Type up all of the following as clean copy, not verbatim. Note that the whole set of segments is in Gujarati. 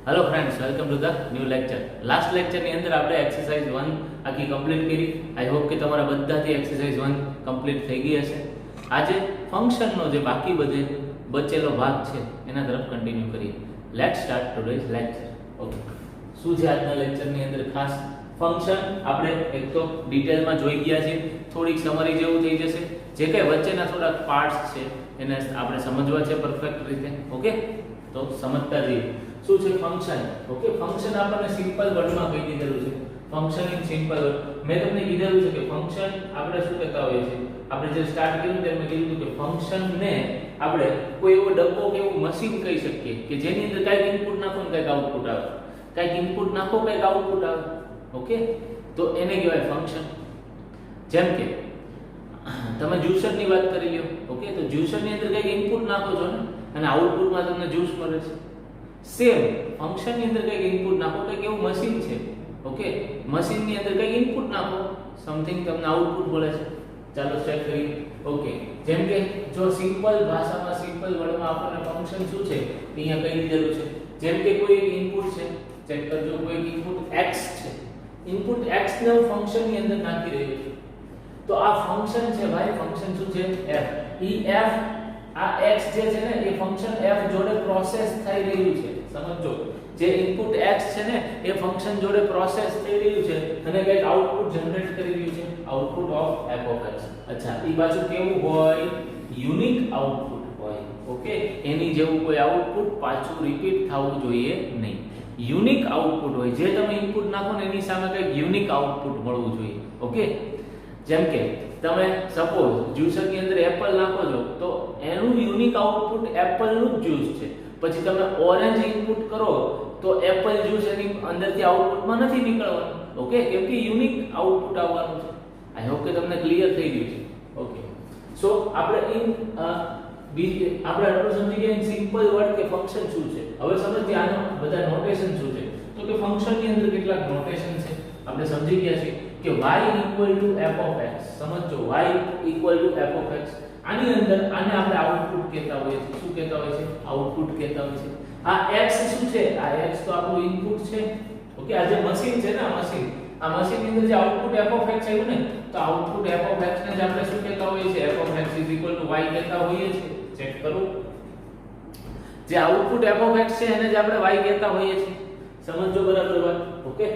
Hello friends, welcome to the new lecture. Last લેક્ચરની અંદર આપણે એક્સરસાઇઝ 1 આખી કમ્પ્લીટ કરી. આઈ હોપ કે તમારા બધાથી એક્સરસાઇઝ 1 કમ્પ્લીટ થઈ ગઈ હશે. આજે ફંક્શનનો જે બાકી બચેલો ભાગ છે એના તરફ કન્ટિન્યુ કરીએ. Let's start today's lecture. Okay, શું છે આજના લેક્ચરની અંદર ખાસ? ફંક્શન આપણે એક તો ડિટેલમાં જોઈ ગયા છે, થોડીક સમરી જેવું થઈ જશે. જે કંઈ વચ્ચેના થોડા પાર્ટ્સ છે એને આપણે સમજવા છે પરફેક્ટ રીતે. ઓકે, તો સમજતા જઈએ. શું છે ફંક્શન? ઓકે, ફંક્શન આપણને સિમ્પલ વર્ડમાં કહી દીધેલું છે. ફંક્શન ઇન સિમ્પલ વર્ડ મેં તમને કીધેલું છે કે ફંક્શન આપણે શું કહેતા હોઈએ છીએ. આપણે જે સ્ટાર્ટ કર્યું ત્યારે મેં કીધું કે ફંક્શનને આપણે કોઈ એવો ડબ્બો કે એવું મશીન કહી શકીએ કે જેની અંદર કાંઈક ઇનપુટ નાખો ને કાંઈક આઉટપુટ આવે, કાંઈક ઇનપુટ નાખો કાંઈક આઉટપુટ આવે. ઓકે, તો એને કહેવાય ફંક્શન. જેમ કે તમે જ્યુસરની વાત કરી લ્યો. ઓકે, તો જ્યુસરની અંદર કંઈક ઇનપુટ નાખો છો ને અને આઉટપુટમાં તમને જ્યુસ મળે છે. સેમ ફંક્શનની અંદર કંઈક ઇનપુટ નાખો, કંઈક એવું મશીન છે. ઓકે, મશીનની અંદર કંઈક ઇનપુટ નાખો, સમથિંગ તમને આઉટપુટ મળે છે. ચાલો સ્ટાર્ટ કરીએ. ઓકે, જેમ કે જો સિમ્પલ ભાષામાં સિમ્પલ વર્ડમાં આપણને ફંક્શન શું છે અહીંયા કહી દીધેલું છે. જેમ કે કોઈ એક ઇનપુટ છે, ચેક કરજો, કોઈ ઇનપુટ x છે. ઇનપુટ x ને હું ફંક્શનની અંદર નાખી રહ્યો છું. તો આ ફંક્શન છે ભાઈ. ફંક્શન શું છે? f. ઈ f આ x જે છે ને એ ફંક્શન f જોડે પ્રોસેસ થઈ રહ્યું છે. સમજો, જે ઇનપુટ x છે ને એ ફંક્શન જોડે પ્રોસેસ થઈ રહ્યું છે અને કંઈક આઉટપુટ જનરેટ કરી રહ્યું છે, output of f of x. અચ્છા, ઈ પાછું કેવું હોય? યુનિક આઉટપુટ હોય. ઓકે, એની જેવું કોઈ આઉટપુટ પાછું રિપીટ થવું જોઈએ નહીં. યુનિક આઉટપુટ હોય. જે તમે ઇનપુટ નાખો ને એની સામે કંઈક યુનિક આઉટપુટ મળવું જોઈએ. ઓકે, જેમ કે તમે સપોઝ જ્યુસરની અંદર એપલ નાખો છો તો એનું યુનિક આઉટપુટ એપલનું જ જ્યુસ છે. પછી તમે ઓરેન્જ ઇનપુટ કરો તો એપલ જ્યુસ એની અંદરથી આઉટપુટમાં નથી નીકળવાનું. ઓકે, કેમ કે યુનિક આઉટપુટ આવવાનું છે. આઈ હોપ કે તમને ક્લિયર થઈ ગયું છે. ઓકે, સો આપણે આપણે આટલું સમજી ગયા ઇન સિમ્પલ વર્ડ કે ફંક્શન શું છે. હવે સમજીએ આનો બધા નોટેશન શું છે. તો કે ફંક્શનની અંદર કેટલાક નોટેશન છે આપણે સમજી ગયા છે કે y f of x. સમજો, y f of x. આની અંદર આને આપણે આઉટપુટ કહેતા હોઈએ છીએ. શું કહેતા હોઈએ છીએ? આઉટપુટ કહેતા હોઈએ છીએ. આ x શું છે? આ x તો આપણું ઇનપુટ છે. ઓકે, આ જે મશીન છે ને, આ મશીનની અંદર જે આઉટપુટ f of x આવ્યું ને, તો આઉટપુટ f of x ને જ આપણે શું કહેતા હોઈએ છીએ? f of x y કહેતા હોઈએ છીએ. ચેક કરો, જે આઉટપુટ f of x છે એને જ આપણે y કહેતા હોઈએ છીએ. સમજો બરાબર વાત. ઓકે,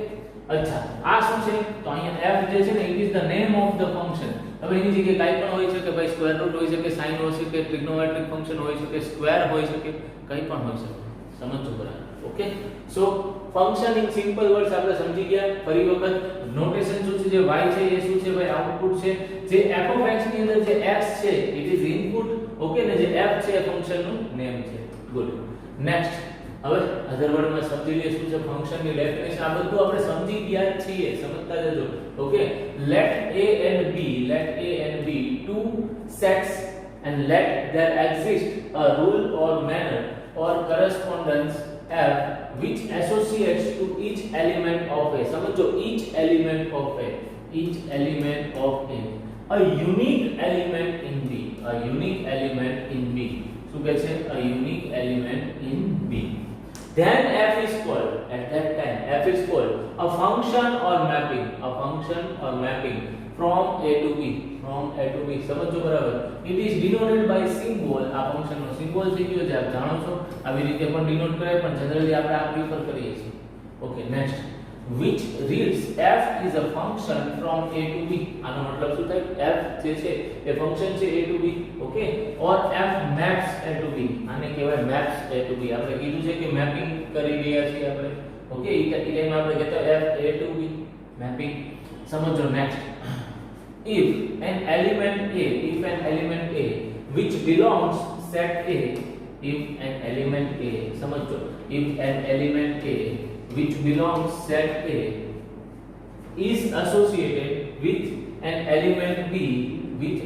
અચ્છા, આ શું છે? તો અહીંયા f જે છે ને it is the name of the function. હવે એની જગ્યાએ કાઈ પણ હોઈ શકે ભાઈ, સ્ક્વેર રૂટ હોઈ શકે, સાઇન હોઈ શકે, ટ્રિગ્નોમેટ્રિક ફંક્શન હોઈ શકે, સ્ક્વેર હોઈ શકે, કંઈ પણ હોઈ શકે. સમજો બરાબર. Okay, so function in simple words આપણે સમજી ગયા. ફરી વખત નોટેશન શું છે? જે y છે એ શું છે ભાઈ? આઉટપુટ છે. જે f of x ની અંદર જે x છે ઇટ ઇઝ ઇનપુટ. ઓકે, ને જે f છે એ ફંક્શનનું નેમ છે. ગુડ. નેક્સ્ટ, હવે અધર વર્ડમાં સમજી લઈએ શું છે ફંક્શનની ડેફિનેશન. આ બધું આપણે સમજી ગયા છીએ, સમજતા જજો. Okay, let a and b two sets and let there exist a rule or manner or correspondence f which associates to each element of a. સમજો, each element of a unique element in b. શું કહે છે? a unique element in b. Then f is called, at that time f is called a function or mapping from a to b. સમજો બરાબર. it is denoted by symbol. આ ફંક્શન નો સિમ્બોલ થઈ ગયો છે, આપ જાણો છો. આવી રીતે પણ ડિનોટ કરાય, પણ જનરલી આપણે આ પ્રિફર કરીએ છીએ. Okay, next, which reads f is a function from a to b. આનો મતલબ શું થાય? f જે છે એ ફંક્શન છે a to b. Okay, or f maps a to b. આને કહેવાય maps a to b. આપણે કીધું છે કે મેપિંગ કરી રહ્યા છીએ આપણે. ઓકે, એ ટાઈમ આપણે કહેતા f a to b mapping. સમજો next, if an element a which belongs set a, સમજો, if an element a which belongs set a is associated with an element b which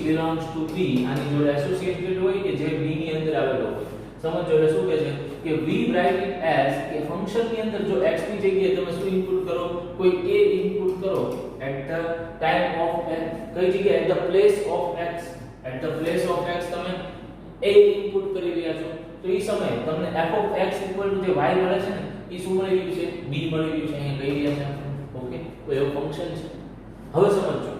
belongs to b. આની જોડે એસોસિએટેડ હોય કે જે b ની અંદર આવેલો હોય. સમજો, એટલે શું કહે છે કે we write it as કે ફંક્શનની અંદર જો x ની જગ્યાએ તમે શું ઇનપુટ કરો? કોઈ a ઇનપુટ કરો at the time of x. કઈ જગ્યાએ? at the place of x તમે a ઇનપુટ કરી રહ્યા છો. તો તો એ સમયે તમને f of x equal to જે y મળે છે ને એ શું મળી રહ્યું છે b મળી રહ્યું છે અહીંયા કહી રહ્યા છે ઓકે તો એવું ફંક્શન છે હવે સમજો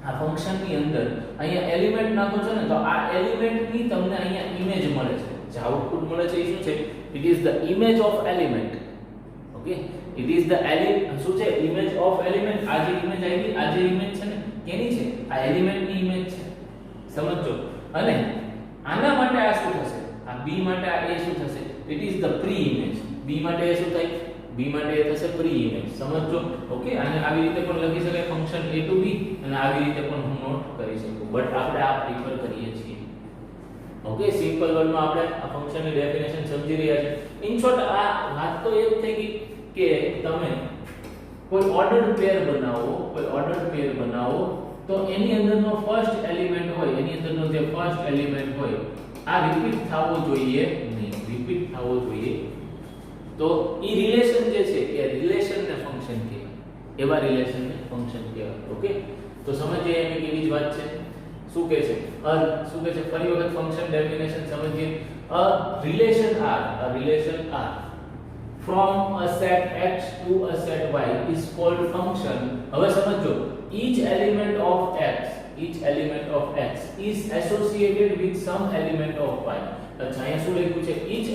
આ ફંક્શન ની અંદર અહીંયા એલિમેન્ટ નાખો છો ને તો આ એલિમેન્ટ ની તમને અહીંયા ઇમેજ મળે છે જે આઉટપુટ મળે છે એ શું છે it is the image of element okay it is the શું છે ઇમેજ ઓફ એલિમેન્ટ આ જે ઇમેજ આવી આ જે ઇમેજ છે ને કેની છે આ એલિમેન્ટ ની ઇમેજ છે સમજો અને આના માટે આ શું થશે આ b માટે આ a શું થશે it is the pre image b માટે એ શું થાય b માટે એ થશે પ્રી ઇમેજ સમજો ઓકે અને આવી રીતે પણ લખી શકાય ફંક્શન a to b અને આવી રીતે પણ હું નોટ કરી શકું બટ આપણે આ પ્રિફર કરીએ છીએ ઓકે સિમ્પલ વર્ડમાં આપણે આ ફંક્શનની ડેફિનેશન સમજી રહ્યા છે ઇન શોર્ટ આ વાત તો એ થઈ ગઈ કે તમે કોઈ ઓર્ડર્ડ પેર બનાવો તો એની અંદરનો ફર્સ્ટ એલિમેન્ટ હોય એની અંદરનો જે ફર્સ્ટ એલિમેન્ટ હોય આ રિપીટ થવો જોઈએ નહીં રિપીટ થવો જોઈએ તો ઈ રિલેશન જે છે એ રિલેશન ને ફંક્શન કહેવાય એવા રિલેશન ને ફંક્શન કહેવાય ઓકે તો સમજીએ એમ કેવી જ વાત છે શું કહે છે શું કહે છે ફરી વખત ફંક્શન ડેફિનેશન સમજીએ a relation r from a set x to a set y is called function હવે સમજો each element of x is associated with some element of y અચ્છા અહીંયા શું લખ્યું છે each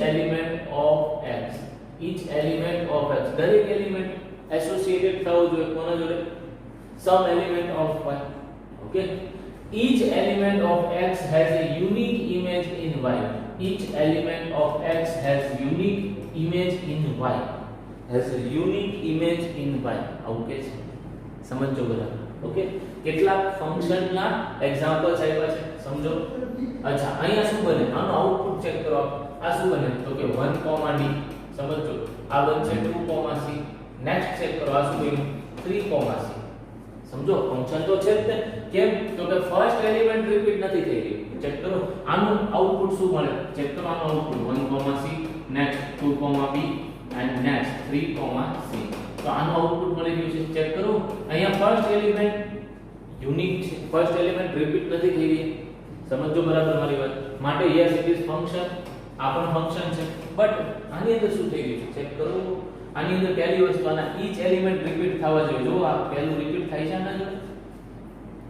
element of x દરેક એલિમેન્ટ એસોસિએટેડ થવું જોઈએ કોના જોડે some element of y okay each element of x has a unique image in y each element of x has unique image in y okay સમજો બરાબર ઓકે કેટલાક ફંક્શનના એક્ઝામ્પલ્સ આપ્યા છે સમજો અચ્છા અહીંયા શું બને આનો આઉટપુટ ચેક કરો આ શું બને તો કે 1, d સમજો આ બનશે 2, c નેક્સ્ટ ચેક કરો આ શું બન્યું 3, c સમજો ફંક્શન તો છે જ ને કેમ તો કે ફર્સ્ટ એલિમેન્ટ રિપીટ નથી થઈ રહ્યું ચેક કરો આનું આઉટપુટ શું મળે ચેક કરો આનું output 1, c next 2, b and next 3, c તો આનું આઉટપુટ મળી રહ્યું છે ચેક કરો અહીંયા ફર્સ્ટ એલિમેન્ટ યુનિક છે ફર્સ્ટ એલિમેન્ટ રિપીટ નથી થઈ રહી સમજો બરાબર મારી વાત માટે યસ ઇટ ઇઝ ફંક્શન આ પણ ફંક્શન છે બટ આની અંદર શું થઈ રહ્યું છે ચેક કરો આની અંદર પહેલી વસ્તુ આના ઈચ એલિમેન્ટ રિપીટ થવા જોઈએ જો આ પહેલું રિપીટ થાય છે આના જોડે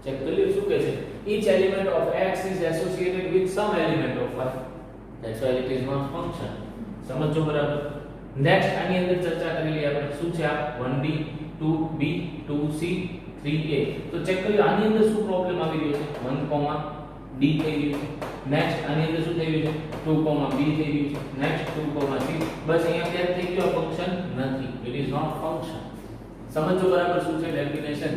ચેક કરી લો શું કહે છે each element of x is associated with some element of y that's why it is not function સમજો બરાબર નેક્સ્ટ આની અંદર ચર્ચા કરી લઈએ આપણે શું છે આ 1d 2b 2c 3a તો ચેક કરી આની અંદર શું પ્રોબ્લેમ આવી રહ્યો છે 1, d થઈ રહ્યું છે નેક્સ્ટ આની અંદર શું થઈ રહ્યું છે 2, b થઈ રહ્યું છે નેક્સ્ટ 2, c બસ અહીંયા ક્યાં થઈ ગયો ફંક્શન નથી ઇટ ઇઝ નોટ ફંક્શન સમજો બરાબર શું છે definition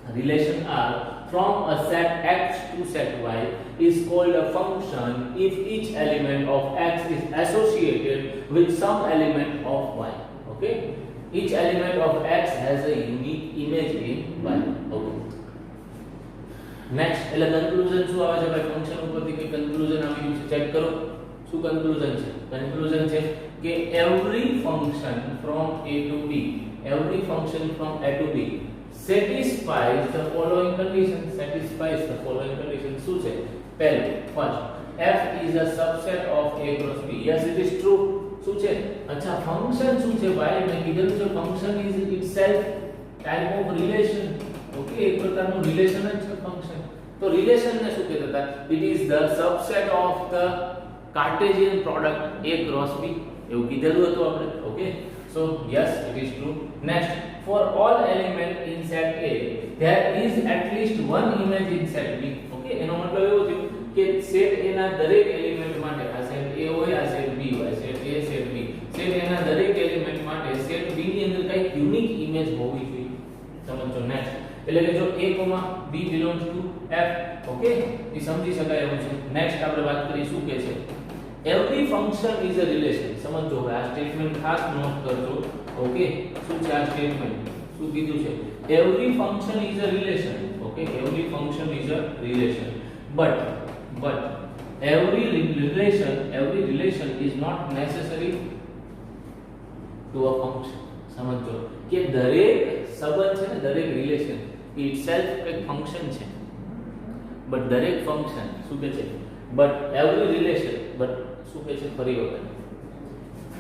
a relation r from a set x to set y is called a function if each element of x is associated with some element of y okay each element of x has a unique image in y okay next એટલે કન્ક્લુઝન શું આવે છે ભાઈ ફંક્શન ઉપરથી કે કન્ક્લુઝન આવી ગયું છે ચેક કરો શું કન્ક્લુઝન છે કે every function from a to b satisfies the following condition શું છે પહેલું first f is a subset of a cross b yes it is true શું છે અચ્છા ફંક્શન શું છે ભાઈ મેં કીધું છે function is itself type of relation okay એક પ્રકારનું રિલેશન જ છે ફંક્શન તો રિલેશન ને શું કહેતા હતા it is the subset of the cartesian product a cross b એવું કીધેલું હતું આપણે okay so yes it is true next for all element in set a there is at least one image in set b okay એનો મતલબ એવો છે કે સેટ a ના દરેક એલિમેન્ટ માટે આ સેટ a હોય આ સેટ b હોય set a set b set a ના દરેક એલિમેન્ટ માટે સેટ b ની અંદર કઈ યુનિક ઇમેજ હોવી જોઈએ સમજો નેક્સ્ટ એટલે કે જો a, b belongs to f okay એ સમજી શકાય એવું છે નેક્સ્ટ આપણે વાત કરીએ શું કહે છે every function is a relation સમજો હવે આ સ્ટેટમેન્ટ ખાસ નોટ કરજો ઓકે શું છે આ સ્ટેટમેન્ટ શું કીધું છે every function is a relation okay every function is a relation but every relation is not necessary to a function સમજો કે દરેક સંબંધ છે ને દરેક રિલેશન itself એક ફંક્શન છે બટ દરેક ફંક્શન શું કહે છે બટ એવરી રિલેશન, બટ શું કહે છે ફરી વખત,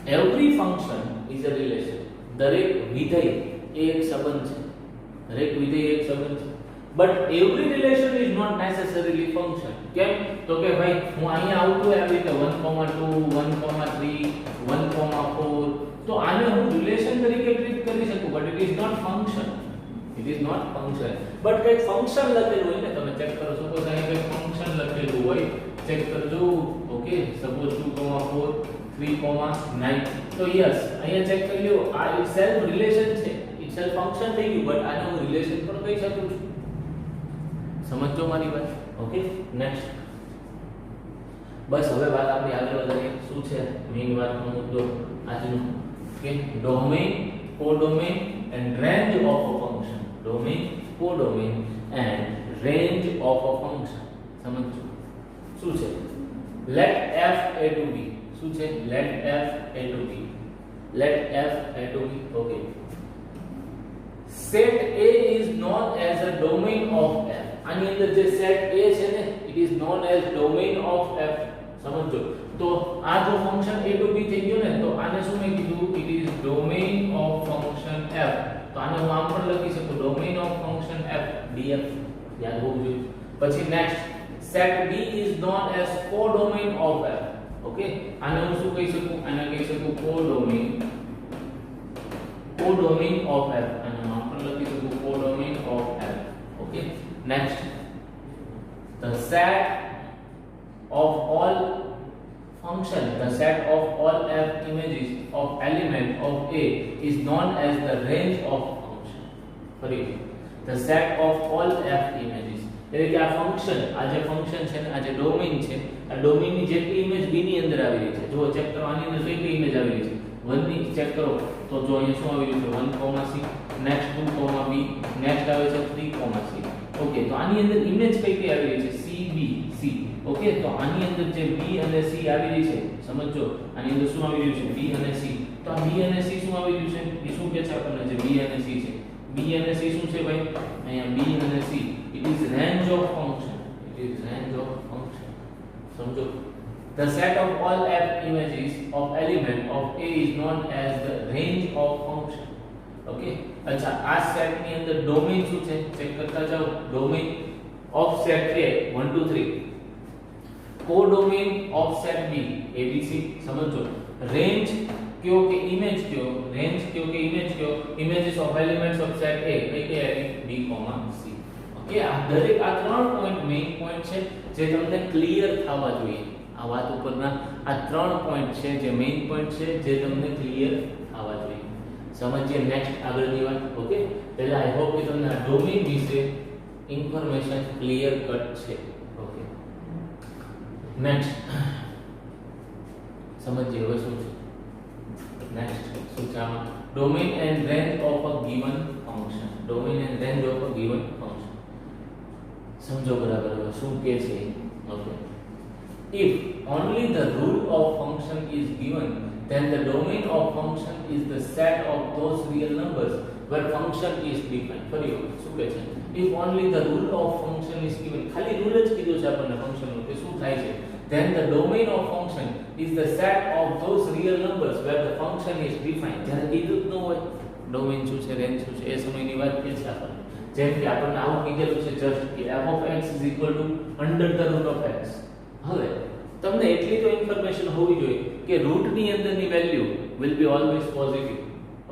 every function is a relation. દરેક વિધેય એ એક સંબંધ છે. દરેક વિધેય એક સંબંધ છે. But every relation is not necessarily function. કેમ? તો કે ભાઈ હું અહીંયા આવતું હોય આવી રીતે 1,2 1,3 1,4, તો આને હું રિલેશન તરીકે ટ્રીટ કરી શકું, but it is not function. It is not function. But કંઈક ફંક્શન લખેલું હોય ને, તમે ચેક કરો. સપોઝ અહીંયા કંઈક ફંક્શન લખેલું હોય, ચેક કરજો. ઓકે, સપોઝ 2,4 3,9, તો યસ અહીંયા ચેક કરી લો, આ ઇટસેલ્ફ રિલેશન છે, ઇટસેલ્ફ ફંક્શન થઈ ગયું, બટ આને હું રિલેશન પણ કહી શકું છું. સમજો મારી વાત? Okay, next. બસ હવે વાત આપણી આગળ વધારીએ. શું છે મેઈન વાતનો મુદ્દો આજનો? કે domain, codomain and range of a function. Domain, codomain and range of a function. સમજો શું છે? let f a to b. શું છે? let f a to b. let f a to b. okay, set a is known as a domain of f. આની અંદર જે સેટ a છે ને, it is known as domain of f. સમજો. તો આ જો ફંક્શન a to b થઈ ગયો ને, તો આને શું મેં કીધું? it is domain of function f. તો આને હું આમ પણ લખી શકું, domain of function f, df. યાદ હોવું જોઈએ. પછી next, set b is known as codomain of f. Okay, આને હું શું કહી શકું? આને કહી શકું codomain of f. આને હું આમ પણ લખી શકું codomain of f. Okay, next, the set of all function, the set of all f images of element of a is known as the range of function. ફરી, the set of all f images, એટલે કે આ ફંક્શન, આ જે ફંક્શન છે ને, આ જે ડોમેઇન છે, આ ડોમેઇનની જેટલી ઇમેજ b ની અંદર આવી રહી છે, જો ચેક કરો આની અંદર કઈ કઈ ઇમેજ આવી રહી છે. 1 ની ચેક કરો તો જો અહીંયા શું આવી રહ્યું છે? 1,c, નેક્સ્ટ 2,b, નેક્સ્ટ આવે છે 3,c. ઓકે, તો આની અંદર ઇમેજ કઈ કઈ આવી રહી છે? c, b, c. ઓકે, તો આની અંદર જે b અને c આવી રહી છે, સમજો આની અંદર શું આવી રહ્યું છે? b અને c. તો આ b અને c શું આવી રહ્યું છે? એ શું કહે છે આપણને? જે b અને c છે, b અને c શું છે ભાઈ? અહીંયા b અને c, it is range of function. It is range of function. સમજો. The set of all f images of element of a is known as the range of function. Okay, અચ્છા, આ સેટ ની અંદર ડોમેઇન શું છે? ચેક કરતા જાઓ. Domain of set a 1 2 3, codomain of set b abc. સમજો. રેન્જ કયો કે ઇમેજ કયો? રેન્જ કયો કે ઇમેજ કયો? Images of elements of set a કઈ કઈ આવી? b, c. ઓકે, આ દરેક આ ત્રણ પોઈન્ટ મેઇન પોઈન્ટ છે જે તમને ક્લિયર થવા જોઈએ. આ વાત ઉપરના આ ત્રણ પોઈન્ટ છે જે મેઇન પોઈન્ટ છે જે તમને ક્લિયર થવા જોઈએ. સમજીએ નેક્સ્ટ આગળની વાત. ઓકે, પહેલા આઈ હોપ કે તમને આ ડોમેઇન વિશે ઇન્ફોર્મેશન ક્લિયર કટ છે. ઓકે, નેક્સ્ટ સમજીએ હવે શું છે. નેક્સ્ટ શું છે આમાં? Domain and range of a given function. Domain and range of a given function. સમજો બરાબર હવે શું કે છે. Okay, if only the rule of function is given, then the domain of function is the set of those real numbers where function is defined. ફરી શું કહે છે? if only the rule of function is given, ખાલી રૂલ જ કીધું છે આપણને ફંક્શન નું, કે શું થાય છે? then the domain of function is the set of those real numbers where the function is defined. જ્યારે કીધું જ ન હોય ડોમેઇન શું છે, રેન્જ શું છે, એ સમયની વાત કે છે આપણને. જેમ કે આપણને આવું કીધેલું છે જસ્ટ કે f of x is equal to under the root of x. હવે તમને એટલી તો ઇન્ફોર્મેશન હોવી જોઈએ કે રૂટની અંદરની value will be always positive.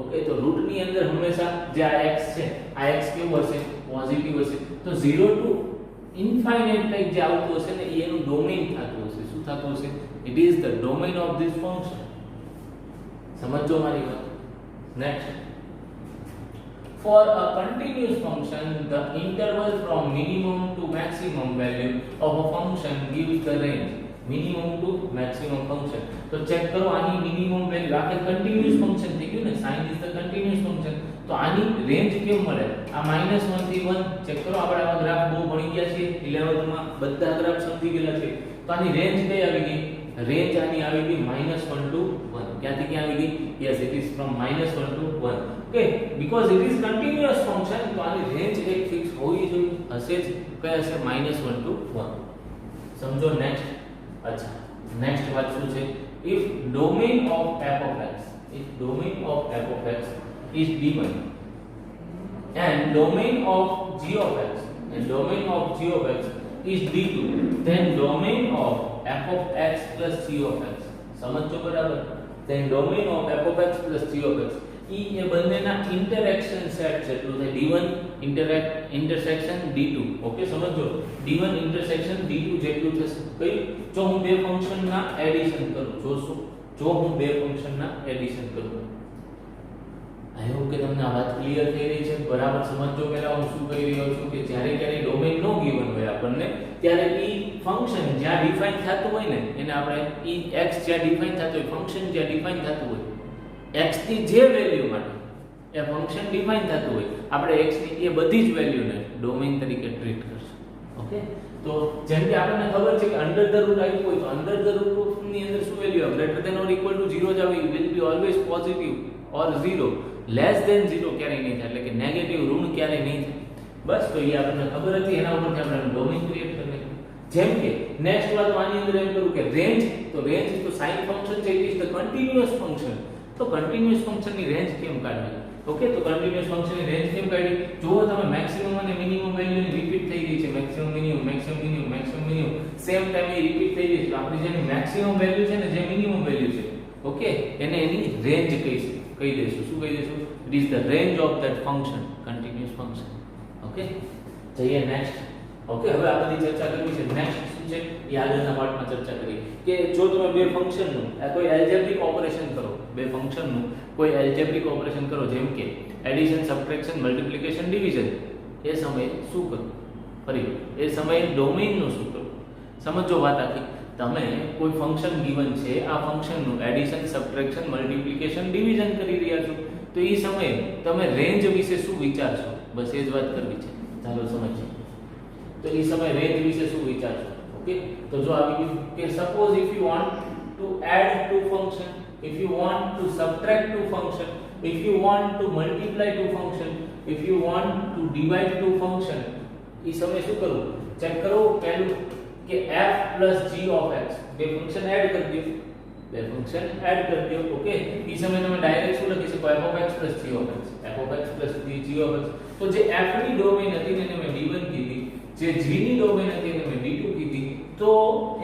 Okay, તો રૂટની અંદર હંમેશા જે આ x છે, આ x કેવું હશે? પોઝિટિવ હશે. તો 0 ટુ ઇન્ફાઇનાઇટ કંઈક જે આવતું હશે ને, એનું ડોમેઇન થતું હશે. શું થતું હશે? It is the domain of this function. સમજો મારી વાત. Next, for a continuous function, the interval from minimum to maximum value of a function gives the range. Minimum to maximum function. તો ચેક કરો આની મિનિમમ વેલ્યુ, આ કે કન્ટીન્યુઅસ ફંક્શન થઈ ગયું ને, sin is the continuous function. તો આની રેન્જ કેમ મળે? આ -1 થી 1. ચેક કરો, આપણે આવા ગ્રાફ બહુ ભણી ગયા છે 11th માં, બધા ગ્રાફ સમજી ગયેલા છે. તો આની રેન્જ કઈ આવી ગઈ? રેન્જ આની આવી ગઈ -1 to 1. ક્યાંથી ક્યાં આવી ગઈ? Yes, it is from -1 to 1. Okay, because it is continuous function, તો આની રેન્જ એક ફિક્સ હોવી જોઈએ, હશે જ. કઈ હશે? -1 to 1. સમજો. નેક્સ્ટ અચ્છા, નેક્સ્ટ વાત શું છે? If domain of f of x, if domain of f of x is d1 and domain of g of x, and domain of g of x is d2, then domain of f of x plus g of x, સમજો બરાબર? then domain of f of x plus g of x એ બંનેના ઇન્ટરેક્શન સેટ જેટલું થાય, d1 ઇન્ટરસેક્શન d2. ઓકે, સમજો, d1 ઇન્ટરસેક્શન d2 જેટલું થશે. કઈ? જો હું બે ફંક્શનના એડિશન કરું, જો હું બે ફંક્શનના એડિશન કરું. આઈ હોપ કે તમને આ વાત ક્લિયર થઈ રહી છે. બરાબર સમજો. પહેલા હું શું કહી રહ્યો છું કે જ્યારે ક્યારે ડોમેન નો ગિવન હોય આપણને, ત્યારે ઈ ફંક્શન જ્યાં ડિફાઇન થતું હોય ને એને આપણે ઈ x જ્યાં ડિફાઇન થતું હોય, ફંક્શન જ્યાં ડિફાઇન થતું હોય, x ની જે વેલ્યુ માટે એ ફંક્શન ડિફાઇન થતું હોય, આપણે x ની એ બધી જ વેલ્યુને ડોમેન તરીકે ટ્રીટ કરશું. ઓકે, તો જેમ કે આપણને ખબર છે કે અંડર ધ રૂટ આવ્યું હોય તો અંડર ધ રૂટ ની અંદર શું વેલ્યુ આવે? Greater than or equal to 0 જ આવે. Will be always positive or 0. Less than 0 ક્યારેય નહીં થાય, એટલે કે નેગેટિવ ઋણ ક્યારેય નહીં થાય. બસ, તો એ આપણને ખબર હતી, એના ઉપરથી આપણે ડોમેન ક્રિએટ કરી નાખ્યું. જેમ કે નેક્સ્ટ વાત આની અંદર એમ કરું કે રેન્જ, તો રેન્જ તો સાઇન ફંક્શન છે, it is the continuous function. તો કન્ટીન્યુઅસ ફંક્શનની રેન્જ કેમ કાઢવી? ઓકે, તો કન્ટીન્યુઅસ ફંક્શનની રેન્જ કેમ કાઢવી? જુઓ તમે, મેક્સિમમ અને મિનિમમ વેલ્યુ રિપીટ થઈ ગઈ છે. Maximum minimum, maximum minimum, maximum minimum same ટાઈમે રિપીટ થઈ ગઈ છે. આપણી જે મેક્સિમમ વેલ્યુ છે ને, જે મિનિમમ વેલ્યુ છે, ઓકે, એને એની રેન્જ કહી દઈશું. શું કહી દઈશું? It is the range of that function, continuous function. Okay, જઈએ નેક્સ્ટ. ઓકે, હવે આ બધી ચર્ચા કરવી છે. નેક્સ્ટ શું છે એ આગળના પાર્ટમાં ચર્ચા કરી કે જો તમે બે ફંક્શનનું કોઈ એલ્જેબ્રિક ઓપરેશન કરો, બે ફંક્શનનું કોઈ એલ્જેબ્રિક ઓપરેશન કરો, જેમ કે એડિશન, સબટ્રેક્શન, મલ્ટીપ્લિકેશન, ડિવિઝન, એ સમયે શું કરવું? ફરી એ સમયે ડોમેઇનનું શું કરવું? સમજો વાત આખી. તમે કોઈ ફંક્શન ગિવન છે, આ ફંક્શનનું એડિશન, સબટ્રેક્શન, મલ્ટીપ્લિકેશન, ડિવિઝન કરી રહ્યા છો, તો એ સમયે તમે રેન્જ વિશે શું વિચારશો? બસ એ જ વાત કરવી છે. ચાલો સમજીએ. તો એ સમયે રેન્જ વિશે શું વિચારશો? ઓકે, તો જો આવી ગયું કે suppose if you want to add to function, if you want to subtract two function, if you want to multiply two function, if you want to divide two function, એ સમય શું કરવું? ચેક કરો પહેલું કે f plus g of x, બે ફંક્શન એડ કરી દો, બે ફંક્શન એડ કરી દો. ઓકે, એ સમય તમે ડાયરેક્ટ શું લખી શકો? f of x plus g of x, f of x plus g of x. તો જે f ની ડોમેઇન હતી એને મેં d1 કીધી, જે g ની ડોમેઇન હતી એને મેં d2 કીધી. તો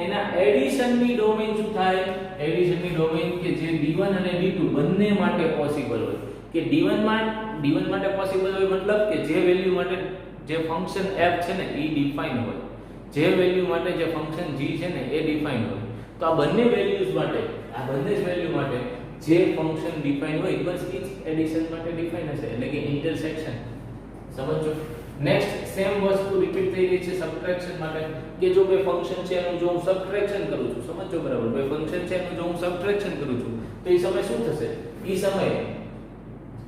એના એડિશન ની ડોમેઇન શું થાય? એડિશન ની ડોમેઇન કે જે d1 અને d2 બંને માટે પોસિબલ હોય, કે d1 માટે પોસિબલ હોય, મતલબ કે જે વેલ્યુ માટે જે ફંક્શન f છે ને એ ડિફાઇન હોય, જે વેલ્યુ માટે જે ફંક્શન g છે ને એ ડિફાઇન હોય. તો આ બંને વેલ્યુઝ માટે, આ બંને જ વેલ્યુ માટે જે ફંક્શન ડિફાઇન હોય, બસ એ જ એડિશન માટે ડિફાઇન હશે, એટલે કે ઇન્ટરસેક્શન. સમજો. નેક્સ્ટ સેમ વસ્તુ રિપીટ થઈ રહી છે સબટ્રેક્શન માટે, કે જો બે ફંક્શન છે એનું જો હું સબટ્રેક્શન કરું છું, સમજો બરાબર, બે ફંક્શન છે એનું જો હું સબટ્રેક્શન કરું છું, તો એ સમય શું થશે? એ સમયે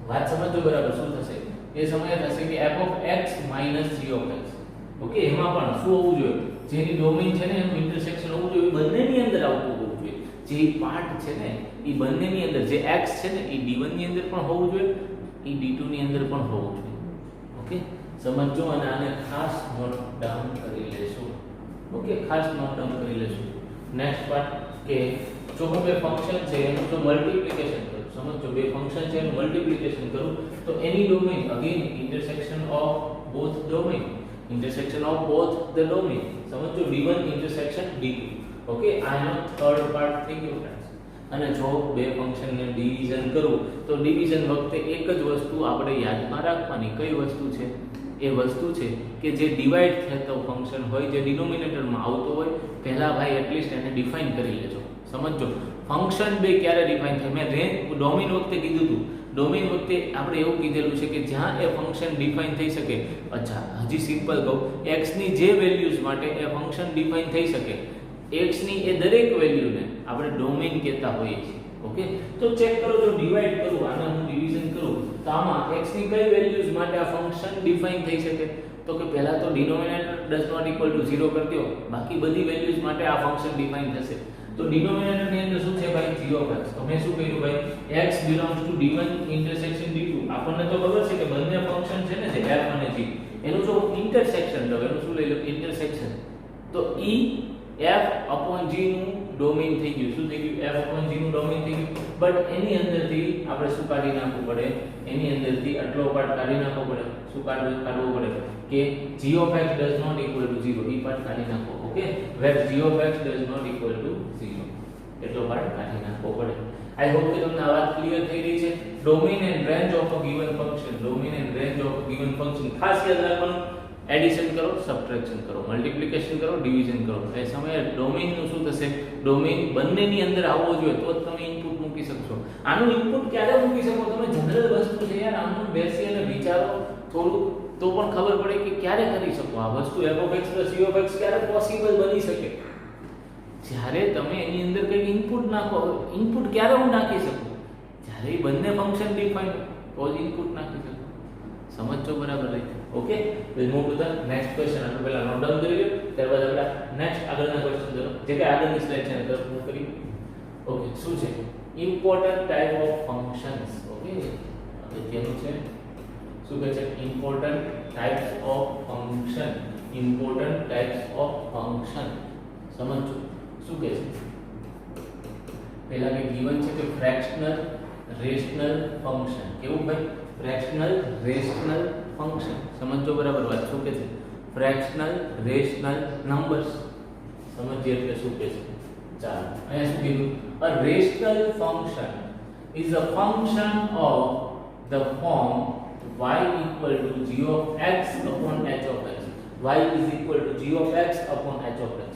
વાત સમજો બરાબર શું થશે? એ સમયે થશે કે f of x minus g of x. Okay, એમાં પણ શું હોવું જોઈએ? જેની ડોમેઇન છે ને એનું ઇન્ટરસેક્શન હોવું જોઈએ, બંનેની અંદર આવતું હોવું જોઈએ. જે પાર્ટ છે ને એ બંનેની અંદર, જે x છે ને એ d1 ની અંદર પણ હોવું જોઈએ, એ d2 ની અંદર પણ હોવું જોઈએ. ઓકે, સમજો અને આને ખાસ નોટ ડાઉન કરી લેશું. ઓકે, ખાસ નોટ ડાઉન કરી લેશું. નેક્સ્ટ પાર્ટ કે જો હું બે ફંક્શન છે એનું જો મલ્ટીપ્લિકેશન કરું, સમજો બે ફંક્શન છે એનું મલ્ટીપ્લિકેશન કરું, તો એની domain again intersection of both domain, intersection of both the domain. સમજો d1 ઇન્ટરસેક્શન d2. ઓકે, આનો થર્ડ પાર્ટ થઈ ગયો ફ્રેન્ડ્સ. અને જો બે ફંક્શનને ડિવિઝન કરું, તો ડિવિઝન વખતે એક જ વસ્તુ આપણે યાદમાં રાખવાની. કઈ વસ્તુ છે? એ વસ્તુ છે કે જે ડિવાઇડ થતો ફંક્શન હોય, જે ડિનોમિનેટરમાં આવતો હોય, પહેલા ભાઈ એટલીસ્ટ એને ડિફાઇન કરી લેજો. સમજો, ફંક્શન બે ક્યારે ડિફાઇન થાય? મેં રેન્જ ડોમેઇન વખતે કીધું હતું. ડોમેઇન વખતે આપણે એવું કીધેલું છે કે જ્યાં એ ફંક્શન ડિફાઇન થઈ શકે. અચ્છા, હજી સિમ્પલ કહું, x ની જે વેલ્યુઝ માટે એ ફંક્શન ડિફાઇન થઈ શકે, x ની એ દરેક વેલ્યુને આપણે ડોમેઇન કહેતા હોઈએ છીએ. ઓકે, તો ચેક કરો, જો ડિવાઇડ કરું, આને હું ડિવિઝન કરું, તો આમાં x ની કઈ વેલ્યુઝ માટે આ ફંક્શન ડિફાઇન થઈ શકે? તો કે પહેલા તો denominator does not equal to 0 કરી દો, બાકી બધી વેલ્યુઝ માટે આ ફંક્શન ડિફાઇન થશે. તો ડિનોમિનેટર ની અંદર શું છે ભાઈ? g of x. તો મેં શું કર્યું ભાઈ? x belongs to d1 intersection d2. આપણને તો ખબર છે કે બંને ફંક્શન છે ને જે f અને g, એનું જો ઇન્ટરસેક્શન લો, એનું શું લઈ લો? ઇન્ટરસેક્શન. તો e f/g નું ડોમેઇન થઈ ગયું. શું થઈ ગયું? f/g નું ડોમેઇન થઈ ગયું. બટ એની અંદરથી આપણે શું કાઢી નાખવું પડે? એની અંદરથી આટલો પાર્ટ કાઢી નાખવો પડે. શું કાઢવો પડે? કે g of x does not equal to 0. A part કાઢી નાખો. Okay, where g of x does not equal to 0. એટલો પાર્ટ કાઢી નાખવો પડે. આઈ હોપ કે તમને આ વાત ક્લિયર થઈ રહી છે. Domain and range of a given function. Domain and range of a given function ખાસ યાદ રાખવાનું. એડિશન કરો, સબટ્રેક્શન કરો, મલ્ટીપ્લિકેશન કરો, ડિવિઝન કરો. એ સમયે ડોમેઇન નું શું થશે? ડોમેઇન બંનેની અંદર આવવો જોઈએ તો જ તમે ઇનપુટ મૂકી શકશો. આનું ઇનપુટ ક્યારે મૂકી શકો? તમે જનરલ વસ્તુ છે યાર, આનું બેસી અને વિચારો થોડું તો પણ ખબર પડે કે ક્યારે કરી શકો આ વસ્તુ. f(x + g) ક્યારે પોસિબલ બની શકે? જ્યારે તમે એની અંદર કંઈક ઇનપુટ નાખો. ઇનપુટ ક્યારે હું નાખી શકું? જ્યારે એ બંને ફંક્શન ડિફાઇન તો જ ઇનપુટ નાખી શકું. સમજજો બરાબર રીતે? Okay, will move to the next question. આપણે પહેલા નોટ ડાઉન કરી લો, ત્યારબાદ આપણે નેક્સ્ટ આગળના ક્વેશ્ચન જોજો, જે કે આગળની સ્લાઇડ છે તરફ મૂવ કરી. ઓકે, શું છે? Important type of functions. Okay, અગત્યનું છે. શું કહે છે? Important types of function. Important types of function. સમજો શું કહે છે? પહેલા કે ગિવન છે કે ફ્રેક્શનલ રેશનલ ફંક્શન. કેવું ભાઈ? Fractional rational function. સમજો બરાબર વાત. શું કહે છે? Fractional rational numbers. સમજીએ એટલે શું કહે છે? ચાલો અહીંયા શું કીધું? A rational function is a function of the form y equal to g of x upon h of x. Y is equal to g of x upon h of x,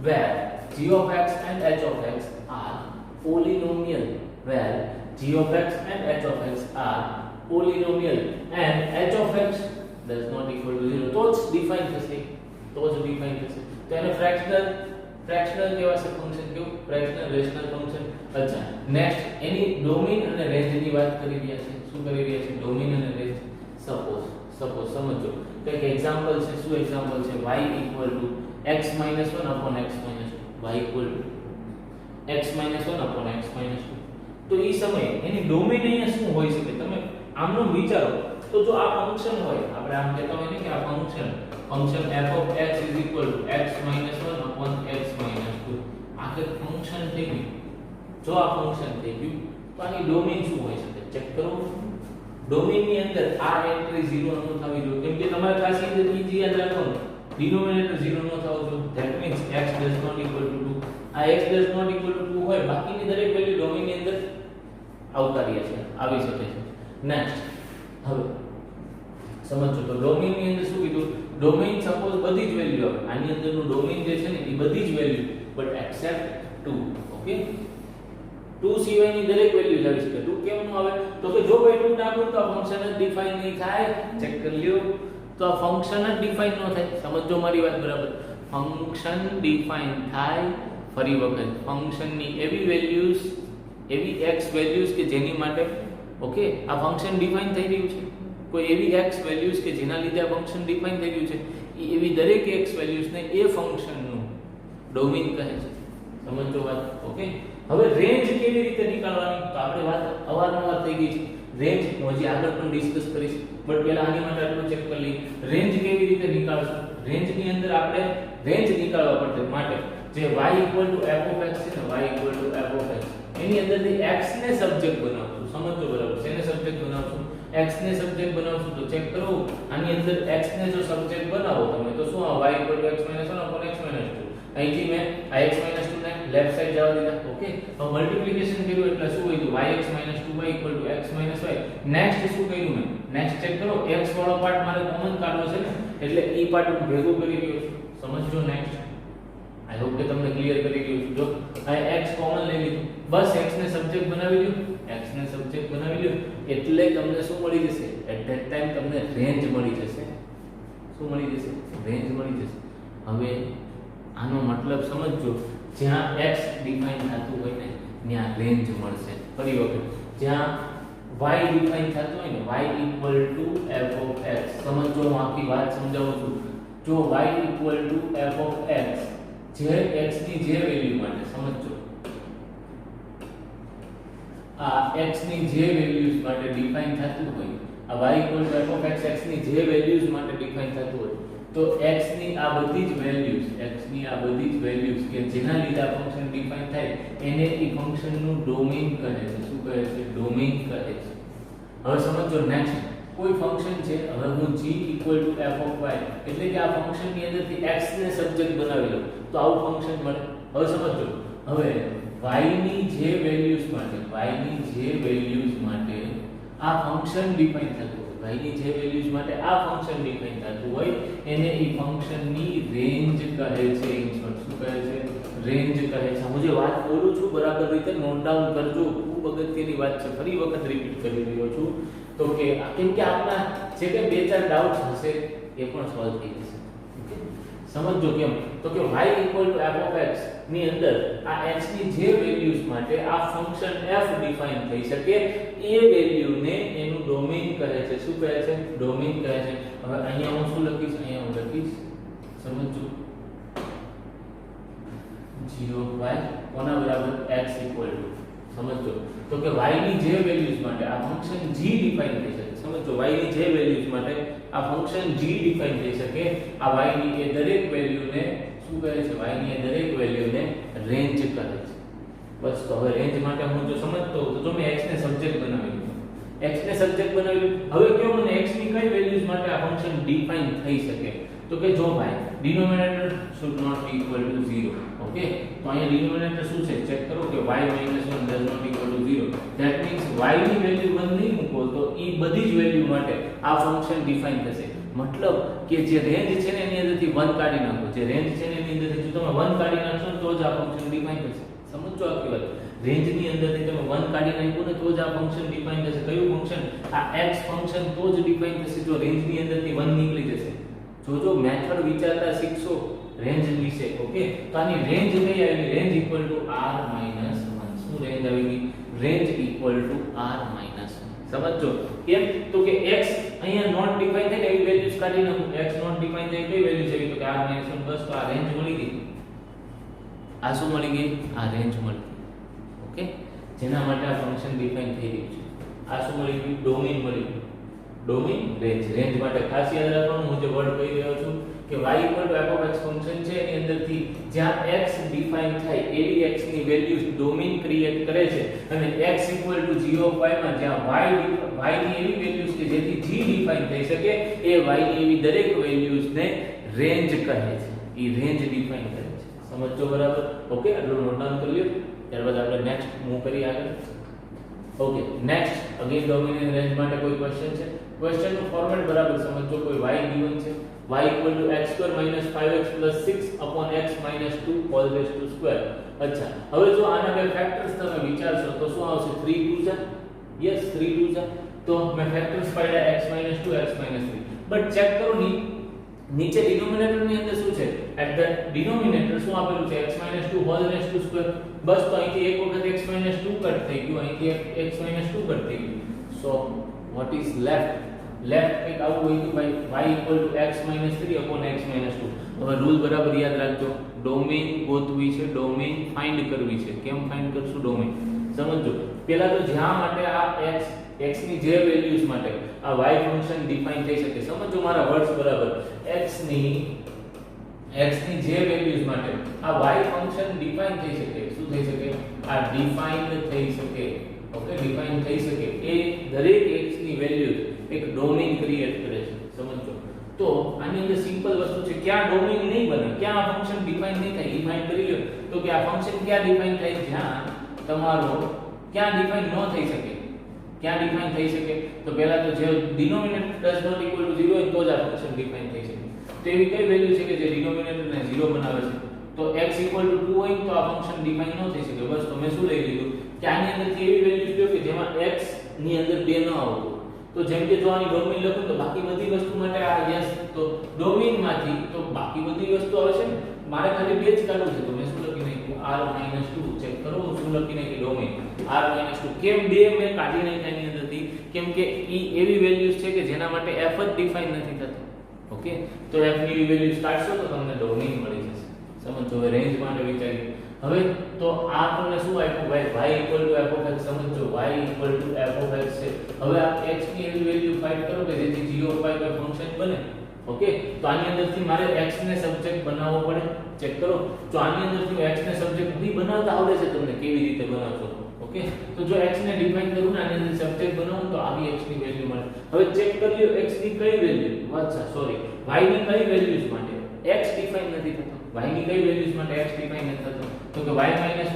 where g of x and h of x are polynomial. Where g of x and h of x are polynomial and h of x does not equal to 0. તો જ ડિફાઇન થશે. તો એને ફ્રેક્શનલ કહેવાશે ફંક્શન. કેવું? Fractional rational function. અચ્છા, નેક્સ્ટ એની ડોમેઇન અને રેન્જની વાત કરી રહ્યા છે. શું કરી રહ્યા છે? ડોમેઇન અને રેન્જ. સપોઝ સમજો કંઈક એક્ઝામ્પલ છે. શું એક્ઝામ્પલ છે? y equal to x - 1 upon x - 2. y equal to x - 1 upon x - 2. તો એ સમયે એની ડોમેઇન અહીંયા શું હોઈ શકે? તમે આમનો વિચારો તો જો આ ફંક્શન હોય, આપણે આમ કહેતા હોય ને કે આ function f of x is equal to x - 1 upon x - 2. આ કે ફંક્શન થઈ ગયું. જો આ ફંક્શન થઈ ગયું તો આની ડોમેઇન શું હોઈ શકે? ચેક કરો. ડોમેઇન ની અંદર આ એન્ટ્રી 0 ન થવી જોઈએ, કેમ કે તમારે ખાસ યાદ રાખવાનું ડિનોમિનેટર 0 ન થવું જોઈએ. That means x does not equal to 2. આ x does not equal to 2 હોય, બાકીની દરેક વેલ્યુ ડોમેઇન ની અંદર આવકાર્ય છે, આવી શકે છે. નેક્સ્ટ હવે સમજો તો ડોમેઇન ની અંદર શું કીધું? ડોમેઇન સપોઝ બધી જ વેલ્યુ આવે. આની અંદરનું ડોમેઇન જે છે ને એ બધી જ વેલ્યુ બટ એક્સેપ્ટ 2. ઓકે, 2 સિવાયની દરેક વેલ્યુ આવી શકે. 2 કેમ ન આવે? તો કે જો ભાઈ 2 નાખું તો આ ફંક્શન જ ડિફાઇન નહીં થાય. ચેક કરી લ્યો તો આ ફંક્શન જ ડિફાઇન ન થાય. સમજો મારી વાત બરાબર? ફંક્શન ડિફાઇન થાય. ફરી વખત ફંક્શનની એવી વેલ્યુઝ, એવી x વેલ્યુઝ કે જેની માટે ઓકે આ ફંક્શન ડિફાઇન થઈ રહ્યું છે. કોઈ એવી x વેલ્યુઝ કે જેના લીધે આ ફંક્શન ડિફાઇન થઈ રહ્યું છે, એવી દરેક x વેલ્યુઝને એ ફંક્શનનું ડોમેઇન કહે છે. સમજો વાત? ઓકે, હવે રેન્જ કેવી રીતે નીકાળવાની? તો આપણે વાત અવારનવાર થઈ ગઈ છે. રેન્જ હું હજી આગળ પણ ડિસ્કસ કરીશ, બટ પહેલા આની માટે આટલું ચેક કરી લઈએ. રેન્જ કેવી રીતે નીકાળશું? રેન્જની અંદર આપણે રેન્જ નીકાળવા પડશે માટે જે y f of x છે ને, y f of x, એની અંદરથી x ને સબ્જેક્ટ બનાવશું. સમજો બરાબર? શેને સબ્જેક્ટ બનાવશું? x ને સબ્જેક્ટ બનાવશું. તો ચેક કરો, આની અંદર x ને જો સબ્જેક્ટ બનાવો તમે તો શું આ y x - 1 upon x - 2. અહીંથી મેં આ x - 2 ને લેફ્ટ સાઈડ જવા દીધા. ઓકે, હવે મલ્ટીપ્લિકેશન કર્યું એટલે શું વધ્યું? yx - 2y x - y. Next શું કર્યું મેં? નેક્સ્ટ ચેક કરો, x વાળો પાર્ટ મારે કોમન કાઢવો છે ને, એટલે ઈ પાર્ટ હું ભેગું કરી રહ્યો છું. સમજો? નેક્સ્ટ આઈ હોપ કે તમને ક્લિયર કરી રહ્યો છું. જો આ x કોમન લઈ લીધું, બસ x ને સબ્જેક્ટ બનાવી લ્યો. x ને સબ્જેક્ટ બનાવી લ્યો એટલે તમને શું મળી જશે? એટ ધેટ ટાઈમ તમને રેન્જ મળી જશે. શું મળી જશે? રેન્જ મળી જશે. હવે આનો મતલબ સમજો, જ્યાં x ડિફાઇન થતું હોય ને ત્યાં રેન્જ મળશે. ફરી વખત જ્યાં y ડિફાઇન થતું હોય ને, y f of x. સમજો, હું આખી વાત સમજાવું છું. જો y f of x જે x ની જે વેલ્યુ માટે સમજો, આ x ની જે વેલ્યુઝ માટે ડિફાઇન થતું હોય, આ y f of x x ની જે વેલ્યુઝ માટે ડિફાઇન થતું હોય, તો x ની આ બધી જ વેલ્યુઝ કે જેના લીધે આ ફંક્શન ડિફાઇન થાય એને એ ફંક્શન નું ડોમેઇન કહે છે. શું કહે છે? ડોમેઇન કહે છે. હવે સમજો નેક્સ્ટ કોઈ ફંક્શન છે, હવે હું g f of y એટલે કે આ ફંક્શન ની અંદરથી x ને સબ્જેક્ટ બનાવી લઉં તો આવું ફંક્શન મળે. હવે સમજો, હવે y ની જે વેલ્યુઝ માટે આ ફંક્શન ડિફાઇન થતું હોય, y ની જે વેલ્યુઝ માટે આ ફંક્શન ડિફાઇન થતું હોય એને એ ફંક્શન ની રેન્જ કહે છે. શું કહે છે? રેન્જ કહે છે. હું જે વાત બોલું છું બરાબર રીતે નોટ ડાઉન કરજો, ખૂબ અગત્યની વાત છે, ફરી વખત રિપીટ કરી રહ્યો છું. તો કે કેમ કે આપના જે કે બે ચાર ડાઉટ્સ હશે એ પણ સોલ્વ થઈ જશે. ઓકે, સમજો કેમ? તો કે y f of x ની અંદર આ x ની જે વેલ્યુઝ માટે આ ફંક્શન f ડિફાઇન થઈ શકે એ વેલ્યુ ને એનું ડોમેઇન કહે છે. શું કહે છે? ડોમેઇન કહે છે. હવે અહીંયા હું શું લખીશ? અહીંયા હું લખીશ, સમજો, g of y કોના બરાબર? x equal to, સમજો, તો કે y ની જે વેલ્યુઝ માટે આ ફંક્શન g ડિફાઇન થઈ શકે. સમજો, y ની જે વેલ્યુઝ માટે આ ફંક્શન g ડિફાઇન થઈ શકે, આ y ની એ દરેક વેલ્યુ ને શું કહે છે? y ની એ દરેક વેલ્યુ ને રેન્જ કહે છે. બસ, તો હવે રેન્જ માટે હું જો સમજતો હોઉં તો જો મેં x ને સબ્જેક્ટ બનાવી લીધો, x ને સબ્જેક્ટ બનાવી લીધો, હવે કયો મને x ની કઈ વેલ્યુઝ માટે આ ફંક્શન ડિફાઇન થઈ શકે? તો કે જો ભાઈ denominator should not be equal to 0. Okay, તો અહીંયા ડિનોમિનેટર શું છે? ચેક કરો કે y - 1 does not equal to 0. That means y ની વેલ્યુ 1 નહીં મૂકો તો ઈ બધી જ વેલ્યુ માટે આ ફંક્શન ડિફાઇન થશે. મતલબ કે જે રેન્જ છે ને એની અંદરથી 1 કાઢી નાખો, જે રેન્જ છે ને એની અંદરથી જો તમે 1 કાઢી નાખશો તો જ આ ફંક્શન ડિફાઇન થશે. સમજો આખી વાત? રેન્જ ની અંદરથી તમે 1 કાઢી નાખ્યું ને તો જ આ ફંક્શન ડિફાઇન થશે. કયું ફંક્શન? આ x ફંક્શન તો જ ડિફાઇન થશે જો રેન્જ ની અંદરથી 1 નીકળી જશે. જો મેથડ વિચારતા શીખશો રેન્જ વિશે. ઓકે, તો આની રેન્જ કઈ આવી? Range equal to r - 1. શું રેન્જ આવી ગઈ? Range equal to r - 1. સમજો કેમ? તો કે x અહીંયા નોટ ડિફાઇન થાય ને એવી વેલ્યુઝ કાઢી નાખું. x નોટ ડિફાઇન થાય કઈ વેલ્યુ છે? તો કે r - 1. બસ, તો આ રેન્જ મળી ગઈ. આ શું મળી ગઈ? આ રેન્જ મળી ગઈ. ઓકે, જેના માટે આ ફંક્શન ડિફાઇન થઈ રહ્યું છે. આ શું મળી ગયું? ડોમેઇન મળી ગયું. Domain, range. રેન્જ માટે ખાસ યાદ રાખવાનું હું જે વર્ડ કહી રહ્યો છું કે y f of x function છે એની અંદરથી જ્યાં x ડિફાઇન થાય એવી x ની વેલ્યુઝ ડોમેઇન ક્રિએટ કરે છે અને x g of y માં જ્યાં y ની એવી વેલ્યુઝ કે જેથી g ડિફાઇન થઈ શકે એ y ની એવી દરેક વેલ્યુઝ ને રેન્જ કહે છે. એ રેન્જ ડિફાઇન કરે છે. સમજો બરાબર? ઓકે, આટલું નોટ ડાઉન કરી લ્યો. ત્યારબાદ આપણે નેક્સ્ટ મૂવ કરીએ આગળ. Okay, next again domain and range માટે કોઈ ક્વેશ્ચન છે? ક્વેશ્ચન નું ફોર્મેટ બરાબર સમજો. કોઈ y given છે, y x2 - 5x + 6 / x - 2 whole raised to square. અચ્છા, હવે જો આના બે ફેક્ટર્સ તમે વિચારશો તો શું આવશે? 3 2 જા, યસ 3 2 જા. તો મેં ફેક્ટર્સ પાડ્યા x - 2 x - 3. બટ ચેક કરો નીચે ડિનોમિનેટર ની અંદર શું છે? એટ ધ ડિનોમિનેટર શું આપેલું છે? x - 2 whole raised to square. બસ, તો અહીંથી એક વખત x - 2 કટ થઈ ગયું, અહીંથી x - 2 કટ થઈ ગયું. સો what is left? લેફ્ટ એક આવું હોય કે ભાઈ y x - 3 / x - 2. હવે રૂલ બરાબર યાદ રાખજો. ડોમેઇન ગોતવી છે, ડોમેઇન ફાઇન્ડ કરવી છે. કેમ ફાઇન્ડ કરશું ડોમેઇન? સમજો, પહેલા તો જ્યાં માટે આ x ની જે વેલ્યુઝ માટે આ y ફંક્શન ડિફાઇન થઈ શકે. સમજો મારા વર્ડ્સ બરાબર. x ની જે વેલ્યુઝ માટે આ y ફંક્શન ડિફાઇન થઈ શકે. શું થઈ શકે? આ ડિફાઇન થઈ શકે. ઓકે, ડિફાઇન થઈ શકે એ દરેક x ની વેલ્યુઝ એક ડોમેઇન ક્રિએટ કરે છે. સમજો, તો આની અંદર સિમ્પલ વસ્તુ છે. ક્યાં ડોમેઇન નહીં બને, ક્યાં આ ફંક્શન ડિફાઇન નહીં થાય, એ ફાઇન્ડ કરી લો. તો કે આ ફંક્શન ક્યાં ડિફાઇન થાય? જ્યાં તમારો ક્યાં ડિફાઇન ન થઈ શકે. ક્યાં ડિફાઇન થઈ શકે? તો પહેલા તો જે denominator does not equal to 0 હોય તો જ આ ફંક્શન ડિફાઇન થઈ શકે. તો એવી કઈ વેલ્યુ છે કે જે ડિનોમિનેટરને 0 બનાવે છે? તો x = 2 હોય તો આ ફંક્શન ડિફાઇન ન થઈ શકે. બસ, તો મેં શું લઈ લીધું કે આની અંદરથી એવી વેલ્યુ લ્યો કે જેમાં x ની અંદર 2 ન આવતું. તો જેમ કે જો આની ડોમેઇન લખું તો બાકી બધી વસ્તુ માટે આ યસ, તો ડોમેઇન માંથી તો બાકી બધી વસ્તુ આવે છે ને, મારે ખાલી બે જ કાઢવું છે. તો મેં શું લખી નાખ્યું? r - 2. ચેક કરો હું શું લખી નાખ્યું? Domain r - 2. કેમ બે મેં કાઢી નાખ્યા એની અંદરથી? કેમ કે ઈ એવી વેલ્યુઝ છે કે જેના માટે f જ ડિફાઇન નથી થતું. ઓકે, તો f ની એવી વેલ્યુઝ કાઢશો તો તમને ડોમેઇન મળી જશે. સમજો, હવે રેન્જ માટે વિચારીએ. હવે તો આ તમને શું આપ્યું? ભાઈ y f of x. સમજો, y f of x છે. હવે આ x ની એવી વેલ્યુ ફાઇન્ડ કરો કે જેથી g of y કોઈ ફંક્શન બને. ઓકે, તો આની અંદરથી મારે x ને સબ્જેક્ટ બનાવવો પડે. ચેક કરો, જો આની અંદરથી x ને સબ્જેક્ટ નહીં બનાવતા આવડે છે તમને કેવી રીતે બનાવશો. ઓકે, તો જો x ને ડિફાઇન કરું ને આની અંદર સબ્જેક્ટ બનાવું તો આવી x ની વેલ્યુ મળે. હવે ચેક કરી લ્યો x ની કઈ વેલ્યુ, અચ્છા સોરી, y ની કઈ વેલ્યુઝ માટે x ડિફાઇન નથી થતો. y ની કઈ વેલ્યુઝ માટે x ડિફાઇન નથી થતો, તો કે y - 1 =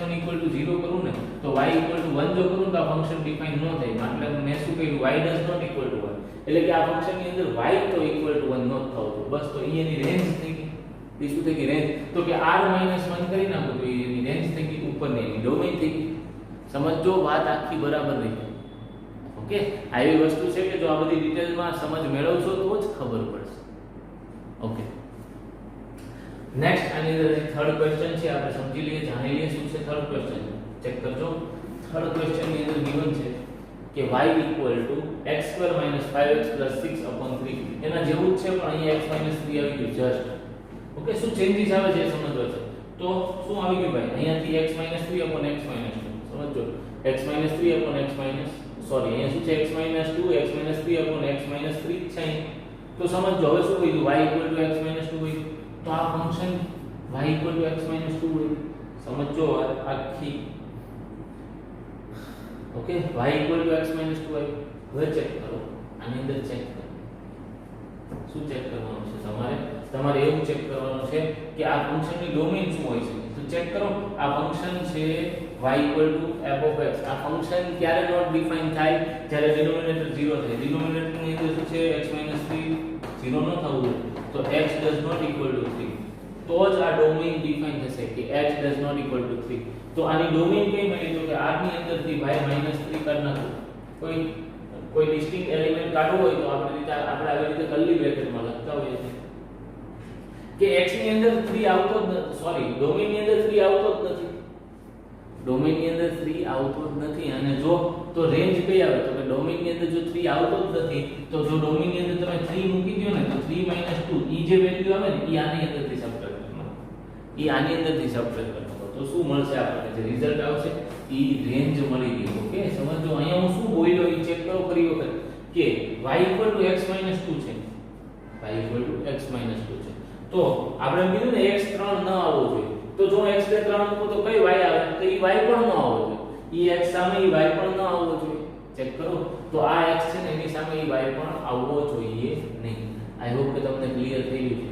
0 કરું ને તો y = 1 જો કરું તો આ ફંક્શન ડિફાઇન ન થાય. મતલબ મેં શું કહ્યું, y does not equal to 1, એટલે કે આ ફંક્શન ની અંદર y તો equal to 1 ન થવું. બસ, તો એની રેન્જ થઈ ગઈ. એ શું થઈ ગઈ રેન્જ, તો કે r - 1 કરી નાખો તો એની રેન્જ થઈ ગઈ, ઉપરની એની ડોમેઇન થઈ ગઈ. સમજો, વાત આખી બરાબર રહી. ઓકે, આ એવી વસ્તુ છે કે જો આ બધી ડિટેલમાં સમજ મેળવશો તો જ ખબર પડશે. ઓકે, નેક્સ્ટ આની અંદર થર્ડ ક્વેશ્ચન છે, આપણે સમજી લઈએ, જાણી લઈએ શું છે થર્ડ ક્વેશ્ચન. ચેક કરજો, થર્ડ ક્વેશ્ચન ની અંદર given છે કે y = x² - 5x + 6/3. એના જેવું જ છે પણ અહીંયા x - 3 આવી ગયું જસ્ટ. ઓકે, શું ચેન્જીસ આવે છે એ સમજવા છે. તો શું આવી ગયું ભાઈ, અહીંયાથી x - 3/x - 2 સમજો, x - 3/x સોરી અહીંયા શું છે x - 2 x - 3/x - 3 છે. તો સમજો હવે શું કીધું, y = x - 2 હોય તો આ ફંક્શન y = x - 2 હોય. સમજો આખી. ઓકે, y = x - 2 હોય. હવે ચેક કરો, આની અંદર ચેક કરો, શું ચેક કરવાનું છે તમારે એવું ચેક કરવાનું છે કે આ ફંક્શનની ડોમેઇન શું હોય છે. તો ચેક કરો, આ ફંક્શન છે y = f(x). આ ફંક્શન ક્યારે નોટ ડિફાઇન થાય, જ્યારે ડિનોમિનેટર 0 થાય. ડિનોમિનેટર ની અંદર શું છે x - 3 0 ન થવું તો x does not equal to 3, તો જ આ ડોમેઇન ડિફાઇન થશે કે x does not equal to 3. તો આની ડોમેઇન કઈ મળી, તો કે r ની અંદરથી y - 3 કાઢ નાખો. કોઈ ડિસ્ટિંક્ટ એલિમેન્ટ કાઢવો હોય તો આપણે આવી રીતે કર્લી બ્રેકેટમાં લખતા હોઈએ છીએ કે x ની અંદર 3 આવતો જ નથી, સોરી ડોમેઇન ની અંદર 3 આવતો જ નથી. ડોમેઇન ની અંદર 3 આવતો જ નથી. અને જો તો રેન્જ કઈ આવે, તો કે ડોમેઇન ની અંદર જો 3 આવતો જ નથી તો જો ડોમેઇન ની અંદર તમે 3 મૂકી દો ને તો 3 - 2 ઈ જે વેલ્યુ આવે ને ઈ આની અંદરથી સબટ્રેક્ટ કરવાનો, ઈ આની અંદરથી સબટ્રેક્ટ કરવાનો. તો શું મળશે આપણને, જે રિઝલ્ટ આવશે ઈ રેન્જ મળી ગઈ. ઓકે, સમજો, અહીંયા હું શું બોલ્યો ઈ ચેક કરો ફરી વખત કે y = x - 2 છે, y = x - 2 છે. તો આપણે એમ કીધું ને x 3 ન આવવો જોઈએ, તો જો x ને 3 મૂકો તો કઈ y આવે, તો ઈ y પણ ન આવવો જોઈએ. ઈ x સામે ઈ y પણ ન આવવો જોઈએ. ચેક કરો, તો આ x છે ને એની સામે ઈ y પણ આવવો જોઈએ નહીં. આઈ હોપ કે તમને ક્લિયર થઈ ગયું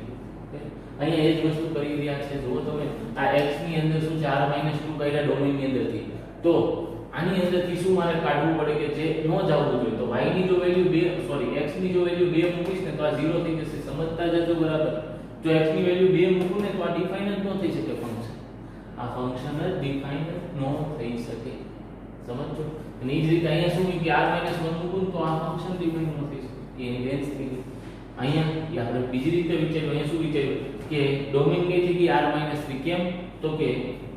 છે. અહીંયા એ જ વસ્તુ કરી રહ્યા છે. જો તમે આ x ની અંદર શું છે r - 2 કર્યા ડોમેઇન ની અંદરથી, તો આની અંદરથી શું મારે કાઢવું પડે કે જે ન જવું જોઈએ. તો y ની જો વેલ્યુ 2 સોરી x ની જો વેલ્યુ 2 મૂકીશ ને તો આ 0 થઈ જશે. સમજતા જજો બરાબર. જો x ની વેલ્યુ 2 મૂકું ને તો આ ડિફાઇન જ ન થઈ શકે ફંક્શન. આ ફંક્શન જ ડિફાઇન ન થઈ શકે. સમજો. અને એ જ રીતે અહીંયા શું કે r - 1 મૂકું તો આ ફંક્શન ડિફાઇન ન થઈ શકે. એની રેન્જ થઈ ગઈ. અહીંયા આપણે બીજી રીતે વિચાર્યું, અહીંયા શું વિચાર્યું કે ડોમેઇન કઈ થઈ ગઈ r - 3. કેમ, તો કે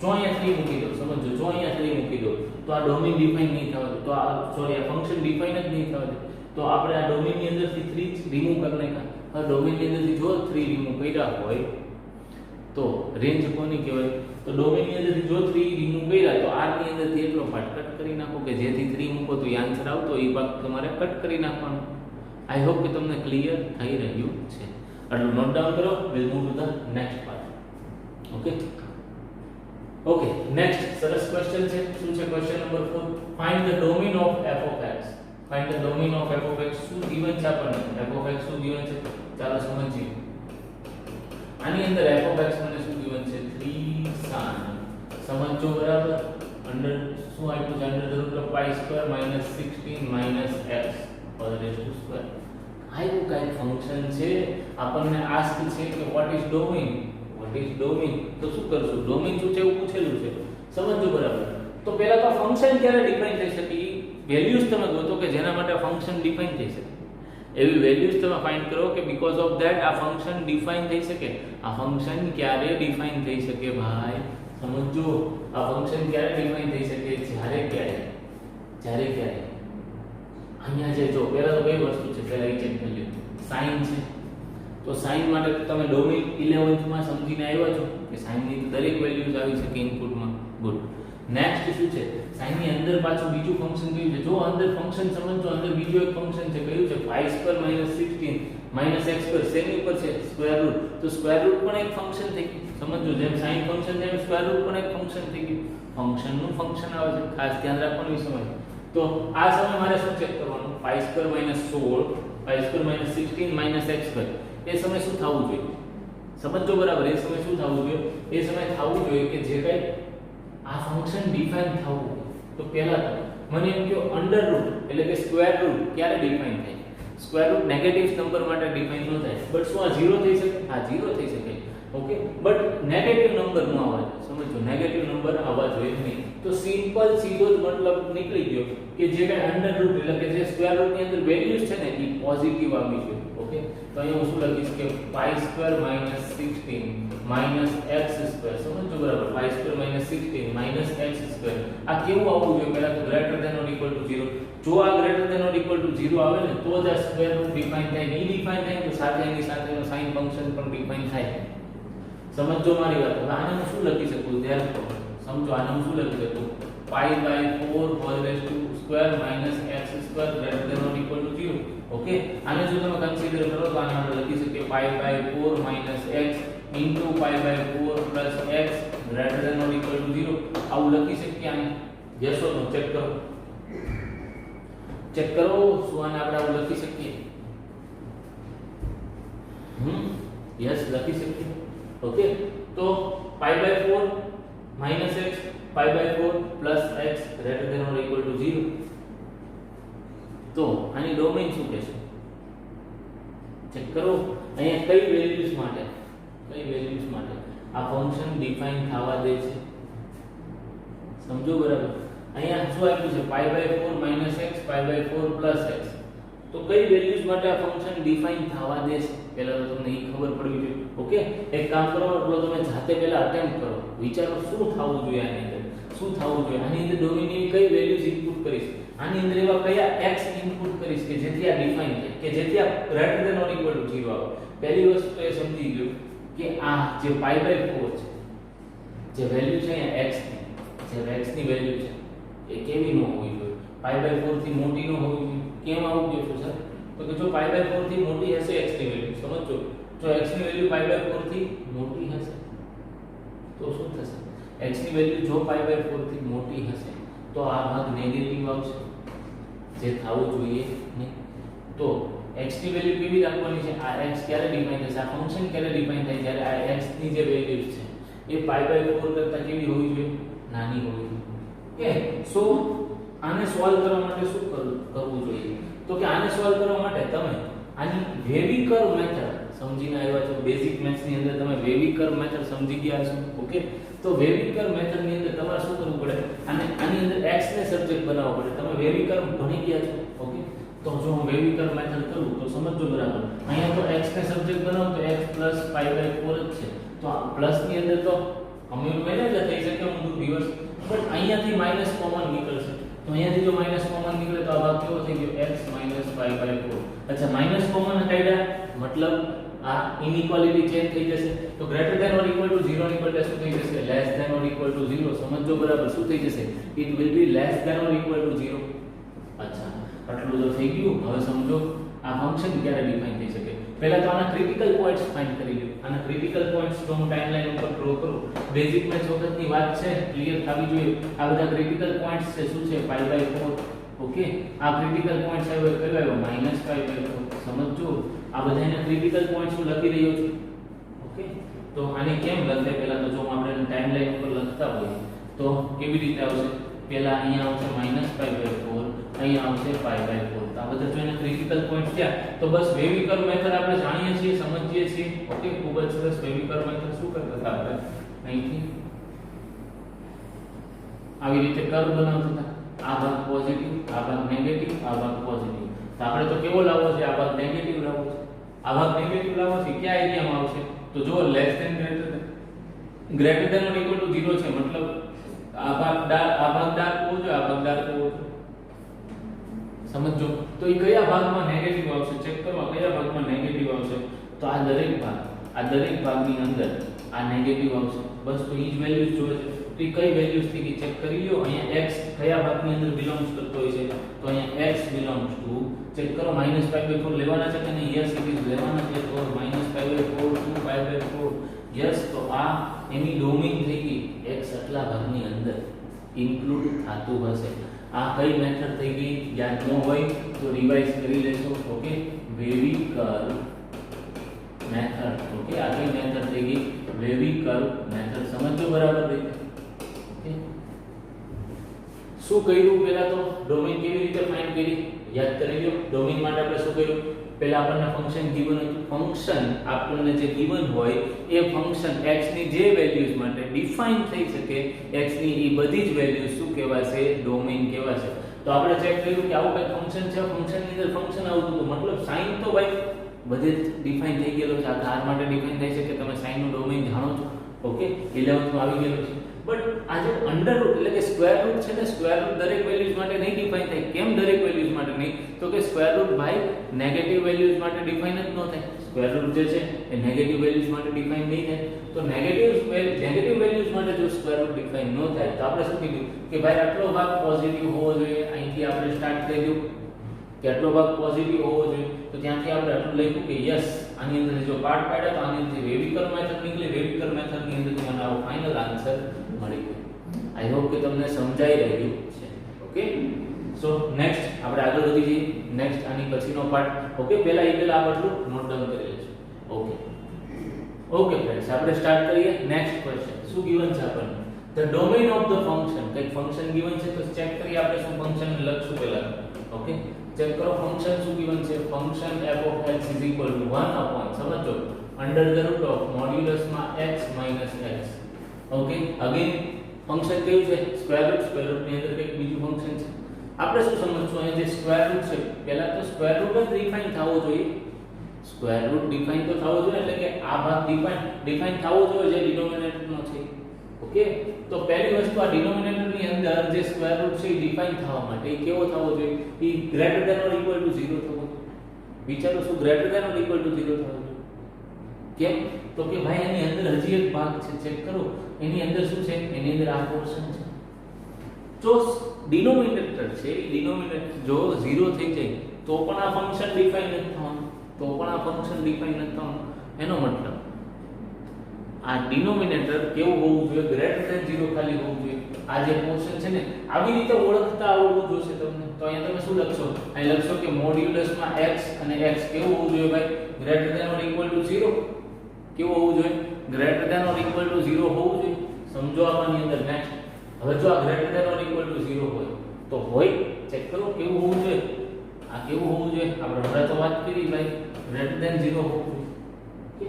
જો અહીંયા 3 મૂકી દો, સમજો, જો અહીંયા 3 મૂકી દો તો આ ડોમેઇન ડિફાઇન નહીં થવા દે, તો આ સોરી આ ફંક્શન ડિફાઇન જ નહીં થવા દે. તો આપણે આ ડોમેઇન ની અંદરથી 3 રિમૂવ કરી નાખ્યા. હવે ડોમેઇન ની અંદરથી જો 3 રિમૂવ કર્યા હોય તો રેન્જ કોની કહેવાય, તો ડોમેઇન ની અંદરથી જો 3 રિમૂવ કર્યા તો r ની અંદરથી એટલો પાર્ટ કટ કરી નાખો કે જેથી 3 મૂકો તો એ આન્સર આવતો એ ભાગ તમારે કટ કરી નાખવાનો. આઈ હોપ કે તમને ક્લિયર થઈ રહ્યું છે. આટલું નોટ ડાઉન કરો. Will move to the next part. Okay, next સરસ ક્વેશ્ચન છે. શું છે question number 4? Find the domain of f of x. Find the domain of f of x. શું given છે આપણને? f of x શું given છે? ચાલો સમજીએ. આની અંદર f of x મને શું given છે? 3 sin. સમજો બરાબર. અંડર શું આપ્યું છે? Under √ π² - 16 - x (2). આવું કઈ ફંક્શન છે. આપણને આસ્ક છે કે what is domain, what is domain. તો શું કરશું? ડોમેઇન શું છે એવું પૂછેલું છે. સમજો બરાબર. તો પહેલા તો ફંક્શન ક્યારે ડિફાઇન થઈ શકે એ વેલ્યુઝ તમે ગોતો કે જેના માટે ફંક્શન ડિફાઇન થઈ શકે. એવી વેલ્યુઝ તમે ફાઇન્ડ કરો કે બીકોઝ ઓફ ધેટ આ ફંક્શન ડિફાઇન થઈ શકે. આ ફંક્શન ક્યારે ડિફાઇન થઈ શકે ભાઈ? સમજો, આ ફંક્શન ક્યારે ડિફાઇન થઈ શકે? જ્યારે અહીંયા જે જો પહેલા તો કઈ વસ્તુ છે પહેલા એ ચેક કરી લો. સાઇન છે. તો સાઇન માટે તમે ડોમેઇન 11th માં સમજીને આવ્યા છો કે સાઇન ની દરેક વેલ્યુઝ આવી શકે ઇનપુટમાં. ગુડ. નેક્સ્ટ શું છે? સાઇન ની અંદર પાછું બીજું ફંક્શન કયું છે? જો અંદર ફંક્શન સમજો, અંદર બીજું એક ફંક્શન છે. કયું છે? π² - 16 -x² શેની ઉપર છે સ્ક્વેર રૂટ, તો સ્ક્વેર રૂટ પણ એક ફંક્શન થઈ ગયું. સમજો જેમ sin ફંક્શન છે એમ સ્ક્વેર રૂટ પણ એક ફંક્શન થઈ ગયું. ફંક્શનનું ફંક્શન આવે છે, ખાસ ધ્યાન રાખવાનું સમય. તો આ સમય મારે શું ચેક કરવાનું, π² - 16 π² - 16 x², એ સમય શું થવું જોઈએ સમજો બરાબર. એ સમય શું થવું જોઈએ, એ સમય થવું જોઈએ કે જે કઈ આ ફંક્શન ડિફાઇન થવું. તો પહેલા તો મને એમ કહો અંડર રૂટ એટલે કે સ્ક્વેર રૂટ ક્યારે ડિફાઇન થાય? સ્ક્વેર રૂટ નેગેટિવ નંબર માટે ડિફાઇન ન થાય, બટ શું આ 0 થઈ શકે? હા 0 થઈ શકે. ઓકે, બટ નેગેટિવ નંબર નો આવવા જોઈએ. સમજો નેગેટિવ નંબર આવવા જોઈએ નહીં. તો સિમ્પલ સીધો જ મતલબ નીકળી ગયો કે જે કઈ અંડર રૂટ એટલે કે જે સ્ક્વેર રૂટ ની અંદર વેલ્યુઝ છે ને એ પોઝિટિવ આવવી જોઈએ. ઓકે, તો અહીંયા હું શું લખીશ કે π² - 16 - x². સમજો બરાબર, π² - 16 - x². આ કેવું આવવું જોઈએ? પહેલા તો greater than or equal to 0. જો આ greater than or equal to 0 આવે ને તો જ આ સ્ક્વેર રૂટ ડિફાઇન થાય. નહીં ડિફાઇન થાય તો સાથે એની સાથેનો સાઇન ફંક્શન પણ ડિફાઇન થાય. સમજો મારી વાત. હવે આને હું શું લખી શકું? ધ્યાન સમજો, આને હું શું લખી શકું? π/4 whole raise to square minus x² greater than or equal to 0. Okay, આને જો તમે કન્સિડર કરો તો આને આપણે લખી શકીએ π/4 minus x into π/4 plus x greater than or equal to 0. આવું લખી શકીએ આને? Yes or no? ચેક કરો, ચેક કરો શું આને આપણે આવું લખી શકીએ? યસ, લખી શકીએ. ઓકે, તો π/4 minus x π/4 plus x greater than or equal to 0. તો આની ડોમેઇન શું કહેશે? ચેક કરો અહીંયા કઈ વેલ્યુઝ માટે આ ફંક્શન ડિફાઇન થવા દે છે. સમજો બરાબર. અહીંયા શું આપ્યું છે? π/4 માઈનસ x π/4 પ્લસ x. તો કઈ વેલ્યુઝ માટે આ ફંક્શન ડિફાઇન થવા દે છે? પહેલા તો તમને એ ખબર પડવી જોઈએ. ઓકે, એક કામ કરો, એટલે તમે જાતે પહેલા અટેમ્પ્ટ કરો, વિચારો શું થવું જોઈએ આની અંદર, શું થવું જોઈએ આની અંદર. ડોમેઇનની કઈ વેલ્યુઝ ઇનપુટ કરીશ, આની અંદર એવા કયા x ઇનપુટ કરીશ કે જેથી આ ડિફાઇન થાય, કે જેથી આ greater than or equal to 0 આવે. પહેલી વસ્તુ તો એ સમજી ગયો કે આ જે π/4 છે, જે વેલ્યુ છે અહીંયા x ની, જે x ની વેલ્યુ છે એ કેવી ન હોવી જોઈએ? π/4 થી મોટી ન હોવી જોઈએ. કેમ આવું કહો છો સર? તો કે જો π/4 થી મોટી હશે x ની વેલ્યુ, સમજો જો x ની વેલ્યુ π/4 થી મોટી હશે તો શું થશે? x ની વેલ્યુ જો π/4 થી મોટી હશે તો આ ભાગ નેગેટિવ આવશે, જે થવું જોઈએ નહીં. તો x ની વેલ્યુ કેવી રાખવાની છે? આ x ક્યારે ડિફાઇન થશે, આ ફંક્શન ક્યારે ડિફાઇન થાય? જ્યારે આ x ની જે વેલ્યુઝ છે એ π/4 કરતા કેવી હોવી જોઈએ? નાની હોવી જોઈએ. કે સો આને સોલ્વ કરવા માટે શું કરવું જોઈએ? તો કે આને સોલ્વ કરવા માટે તમે આની વેવિકર મેથડ સમજીને આવ્યા છો. બેઝિક મેથ્સ ની અંદર તમે વેવિકર મેથડ સમજી ગયા છો. ઓકે, તો વેવિકર મેથડ ની અંદર તમારે શું કરવું પડે? અને આની અંદર x ને સબ્જેક્ટ બનાવવો પડે. તમે વેવિકર ભણી ગયા છો. ઓકે, તો જો હું વેવિકર મેથડ કરું તો સમજો બરાબર. અહીંયા તો x ને સબ્જેક્ટ બનાવો તો x પ્લસ π/4 જ છે. તો આ પ્લસ ની અંદર તો અમે મેનેજ થઈ શકે હું દિવસ, બટ અહીંયાથી માઈનસ કોમન નીકળશે. તો અહીંયાથી જો માઈનસ કોમન નીકળે તો આ ભાગ કેવો થઈ ગયો? x minus π/4. અચ્છા, માઈનસ કોમન કાઢ્યા મતલબ આ ઇનઇક્વાલિટી ચેન્જ થઈ જશે. તો greater than or equal to 0 ની બદલે શું થઈ જશે? Less than or equal to 0. સમજો બરાબર. શું થઈ જશે? It will be less than or equal to 0. અચ્છા, આટલું તો થઈ ગયું. હવે સમજો આ ફંક્શન ક્યારે ડિફાઇન થઈ શકે. પહેલા તો આના ક્રિટિકલ પોઈન્ટ્સ ફાઇન્ડ કરી લો. આના ક્રિટિકલ પોઈન્ટ્સ જો હું ટાઈમલાઈન ઉપર ડ્રો કરું, બેઝિક મેથ્સ વખતની વાત છે, ક્લિયર થવી જોઈએ. આ બધા ક્રિટિકલ પોઈન્ટ્સ છે શું છે? π/4. ઓકે, આ ક્રિટિકલ પોઈન્ટ્સ આવે કયો આવ્યો? -π/4. સમજો આ બધાના ક્રિટિકલ પોઈન્ટ્સ હું લખી રહ્યો છું. ઓકે, તો આને કેમ લખે? પહેલા તો જો આપણે ટાઈમલાઈન ઉપર લખતા હોઈએ તો કેવી રીતે આવશે? પહેલા અહીંયા આવશે -π/4, અહીંયા આવશે π/4. તો આ બધા જો એના ક્રિટિકલ પોઈન્ટ્સ થયા તો બસ વેવિકર મેથડ આપણે જાણીએ છીએ, સમજીએ છીએ. ઓકે, ખૂબ જ સરસ. વેવિકર મેથડ શું કરતા હતા આપણે? અહીંથી આવી રીતે કર્વ બનાવતા હતા. આ ભાગ પોઝિટિવ, આ ભાગ નેગેટિવ, આ ભાગ પોઝિટિવ. તો આપણે તો કેવો લાવવો છે? આ ભાગ નેગેટિવ લાવવો છે. આ ભાગ નેગેટિવ લાવવો છે. કયા એરિયામાં આવશે? તો જો less than greater than or equal to 0 છે, મતલબ આ ભાગ ડાર્ક હોવો જોઈએ, આ ભાગ ડાર્ક હોવો જોઈએ. સમજો તો એ કયા ભાગમાં નેગેટિવ આવશે? ચેક કરો કયા ભાગમાં નેગેટિવ આવશે. તો આ દરેક ભાગની અંદર આ નેગેટિવ આવશે. બસ તો ઈ જ વેલ્યુઝ જોઈએ છે. તો એ કઈ વેલ્યુઝ થી ચેક કરી લ્યો. અહીંયા x કયા ભાગની અંદર બિલોંગ્સ કરતો હોય છે, તો અહીંયા x બિલોંગ્સ ટુ ચેક કરો -5/4 લેવાના છે કે નહીં? યસ ઇટ ઇઝ લેવાના છે. તો -5/4 ટુ 5/4 યસ. તો આ એની ડોમેઇન થઈ ગઈ x આટલા ભાગની અંદર ઇન્ક્લુડ થાતું હશે. આ કઈ મેથડ થઈ ગઈ? યાદ ન હોય તો રિવાઇઝ કરી લેશો. Okay, wavy curve method. Okay, આ કઈ મેથડ થઈ ગઈ? Wavy curve method. સમજો બરાબર રીતે? ઓકે, શું કર્યું? પહેલા તો ડોમેઇન કેવી રીતે ફાઇન્ડ કરી યાદ કરી લો. ડોમેઇન માટે આપણે શું કર્યું? પહેલા આપણને ફંક્શન ગિવન હતું. ફંક્શન આપણને જે ગિવન હોય એ ફંક્શન x ની જે વેલ્યુઝ માટે ડિફાઇન થઈ શકે, x ની એ બધી જ વેલ્યુઝ શું કહેવાશે? ડોમેઇન કહેવાશે. તો આપણે ચેક કર્યું કે આવું કઈ ફંક્શન છે, ફંક્શન ની અંદર ફંક્શન આવતું હતું, મતલબ સાઇન તો ભાઈ બધે જ ડિફાઇન થઈ ગયેલો છે. આ કાર માટે ડિફાઇન થઈ છે કે તમે સાઇન નું ડોમેઇન જાણો છો. ઓકે, 11th માં આવી ગયેલો છે. બટ આ જે અંડર રૂટ એટલે કે સ્ક્વેર રૂટ છે ને, સ્ક્વેર રૂટ દરેક વેલ્યુઝ માટે નહીં ડિફાઇન થાય. કેમ દરેક વેલ્યુઝ માટે નહીં? તો કે સ્ક્વેર રૂટ ભાઈ નેગેટિવ વેલ્યુઝ માટે ડિફાઇન જ ન થાય. સ્ક્વેર રૂટ જે છે એ નેગેટિવ વેલ્યુઝ માટે ડિફાઇન નહીં થાય. તો નેગેટિવ વેલ્યુઝ માટે જો સ્ક્વેર રૂટ ડિફાઇન ન થાય તો આપણે શું કીધું કે ભાઈ આટલો ભાગ પોઝિટિવ હોવો જોઈએ. અહીંથી આપણે સ્ટાર્ટ કરી દઉં કે આટલો ભાગ પોઝિટિવ હોવો જોઈએ. તો ત્યાંથી આપણે આટલું લખ્યું કે યસ, આની અંદર જો પાર્ટ પાડ્યા તો આની અંદર વેવી કર્વ મેથડ નીકળી. વેવી કર્વ મેથડ ની અંદર તમને આવો ફાઇનલ આન્સર મળી ગયો. આઈ હોપ કે તમને સમજાઈ રહ્યું છે. ઓકે, સો નેક્સ્ટ આપણે આગળ વધી જઈએ. નેક્સ્ટ આની પછીનો પાર્ટ. ઓકે, પહેલા આ બધું નોટ ડાઉન કરી લેજો. ઓકે ફ્રેન્ડ્સ, આપણે સ્ટાર્ટ કરીએ. નેક્સ્ટ ક્વેશ્ચન શું ગિવન છે આપણને? The domain of the function. કઈ ફંક્શન ગિવન છે તો ચેક કરીએ આપણે શું ફંક્શન લખશું પહેલા. ઓકે, ચેક કરો ફંક્શન શું ગિવન છે. Function f of x is equal to 1 upon સમજો under the root of modulus માં x minus x. Okay, again function કેવું છે? સ્ક્વેર રૂટ ની અંદર કંઈક બીજું ફંક્શન છે. આપણે શું સમજશું? અહીંયા જે સ્ક્વેર રૂટ છે પહેલા તો સ્ક્વેર રૂટ જ ડિફાઇન થવો જોઈએ. સ્ક્વેર રૂટ ડિફાઇન તો થવો જોઈએ, એટલે કે આ ભાગ ડિફાઇન થવો જોઈએ જે ડિનોમિનેટર નો છે. ઓકે, તો પહેલી વસ્તુ આ ડિનોમિનેટર ની અંદર જે સ્ક્વેર રૂટ છે એ ડિફાઇન થવા માટે કેવો થવો જોઈએ? એ greater than or equal to 0 થવો જોઈએ. વિચારો શું greater than or equal to 0 થવો જોઈએ? કેમ? તો કે ભાઈ એની અંદર હજી એક ભાગ છે, ચેક કરો. એની અંદર શું છે? એની અંદર આ પોર્શન છે. જો ડિનોમિનેટર છે, ડિનોમિનેટર જો 0 થઈ જાય તો પણ આ ફંક્શન ડિફાઇન નથી થવાનું. એનો મતલબ આ ડિનોમિનેટર કેવું હોવું જોઈએ? ગ્રેટર ધેન 0 ખાલી હોવું જોઈએ. આ જે પોર્શન છે ને આવી રીતે ઓળખતા આવડવું જોશે તમને. તો અહીંયા તમે શું લખશો? અહીં લખશો કે મોડ્યુલસ માં x અને x કેવું હોવું જોઈએ ભાઈ? Greater than or equal to 0. કેવું હોવું જોઈએ? Greater than or equal to 0 હોવું જોઈએ. સમજો આની અંદર. નેક્સ્ટ, હવે જો આ greater than or equal to 0 હોય તો હોય ચેક કરો કેવું હોવું જોઈએ? આ કેવું હોવું જોઈએ? આપણે હમણાં તો વાત કરી ભાઈ ગ્રેટર ધેન 0 હોવું જોઈએ. ઓકે,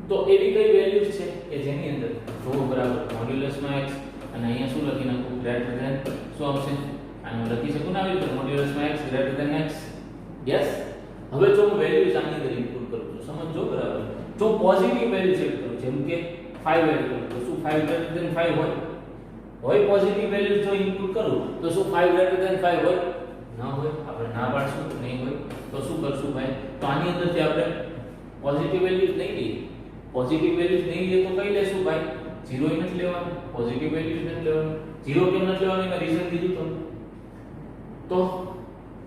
તો એવી કઈ વેલ્યુઝ છે કે જેની અંદર જો બરાબર મોડ્યુલસ માં x અને અહીંયા શું લખી નાખું? ગ્રેટર ધેન શું આવશે? આનું લખી શકું ને આવી રીતે મોડ્યુલસ માં x greater than x. Yes. હવે જો હું વેલ્યુઝ આની અંદર ઇનપુટ કરું છું, સમજો બરાબર. જો પોઝિટિવ વેલ્યુ સેટ કરું જેમ કે 5 એડ કરું તો શું 5 ગ્રેટર ધેન 5 હોય પોઝિટિવ વેલ્યુ જો ઇનપુટ કરું તો શું 5 ગ્રેટર ધેન 5 હોય? ના હોય. આપણે ના પાડશું નહીં હોય. તો શું કરશું ભાઈ? તો આની અંદરથી આપણે પોઝિટિવ વેલ્યુઝ નહીં લઈએ. પોઝિટિવ વેલ્યુઝ નહીં લઈએ તો કઈ લેશું ભાઈ? 0 નથી લેવાનું. પોઝિટિવ વેલ્યુઝ નથી લેવાનું. 0 કેમ નથી લેવાનું? મેં રીઝન દીધું તમને. તો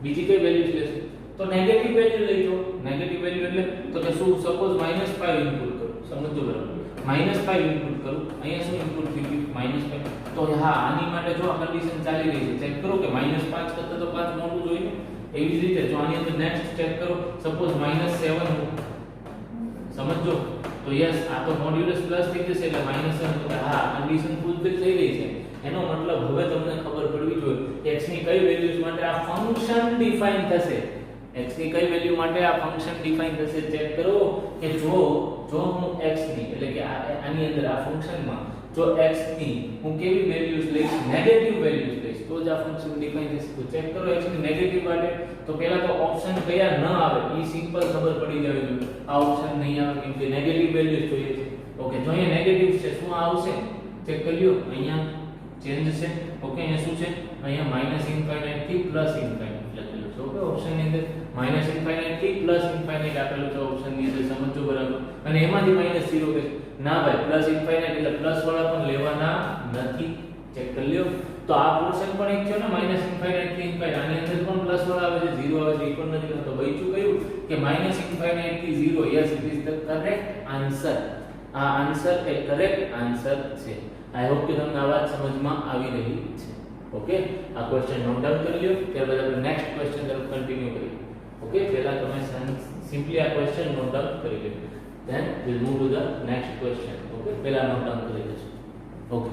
બીજી કઈ વેલ્યુઝ લેશું? તો નેગેટિવ વેલ્યુ લઈજો. નેગેટિવ વેલ્યુ એટલે તો કે શું? સપોઝ -5 ઇનપુટ કરું. સમજો બરાબર. -5 ઇનપુટ કરું. અહીંયા શું ઇનપુટ થઈ ગયું? -5. તો હા, આની માટે જો આ કન્ડિશન ચાલી રહી છે, ચેક કરો કે -5 કરતા તો 5 મોટું જોઈએ. એવી જ રીતે જો આની અંદર નેક્સ્ટ ચેક કરો, સપોઝ -7 સમજો તો યસ, આ તો મોડ્યુલસ પ્લસ થઈ જશે એટલે -7. તો હા, કન્ડિશન ફૂલફિલ થઈ ગઈ છે. એનો મતલબ હવે તમને ખબર પડવી જોઈએ x ની કઈ વેલ્યુઝ માટે આ ફંક્શન ડિફાઇન થશે. x ની કઈ વેલ્યુ માટે આ ફંક્શન ડિફાઇન થશે ચેક કરો કે જો હું x ની એટલે કે આની અંદર આ ફંક્શનમાં જો x ની હું કેવી વેલ્યુઝ લઈશ? નેગેટિવ વેલ્યુઝ લઈશ તો જ આ ફંક્શન ડિફાઇન થશે. તો ચેક કરો x ની નેગેટિવ માટે તો પહેલા તો ઓપ્શન કયા ન આવે એ સિમ્પલ ખબર પડી જવી જોઈએ. આ ઓપ્શન નહીં આવે કેમ કે નેગેટિવ વેલ્યુઝ જોઈએ છે. ઓકે, જો અહીંયા નેગેટિવ છે શું આવશે? ચેક કરી લ્યો. અહીંયા ચેન્જ છે. ઓકે, અહીંયા શું છે? અહીંયા -∞ થી +∞ લખેલું છે. ઓકે, ઓપ્શન ની અંદર -∞ થી +∞ આપેલું છે ઓપ્શન ની અંદર. સમજો બરાબર. અને એમાંથી -0 કે ના ભાઈ પ્લસ ઇન્ફાઇનાઇટ એટલે પ્લસ વાળા પણ લેવાના નથી, ચેક કરી લ્યો. તો આ પોર્શન પણ એક છે ને માઈનસ ઇન્ફાઇનાઇટ થી ઇન્ફાઇનાઇટ, આની અંદર પણ પ્લસ વાળા આવે છે, 0 આવે છે, એ પણ નથી. તો બચ્યું કયું કે માઈનસ ઇન્ફાઇનાઇટ થી 0. Yes, it is the correct answer. આ આન્સર એ કરેક્ટ આન્સર છે. આઈ હોપ કે તમને આ વાત સમજમાં આવી રહી છે. ઓકે, આ ક્વેશ્ચન નોટ ડાઉન કરી લ્યો. ત્યારબાદ આપણે નેક્સ્ટ ક્વેશ્ચન તરફ કન્ટિન્યુ કરીએ. ઓકે, પહેલા તમે સિમ્પલી આ ક્વેશ્ચન નોટ ડાઉન કરી લો, then we'll move to the next question. Okay, પહેલા નોટ ડાઉન કરી લેજો. ઓકે,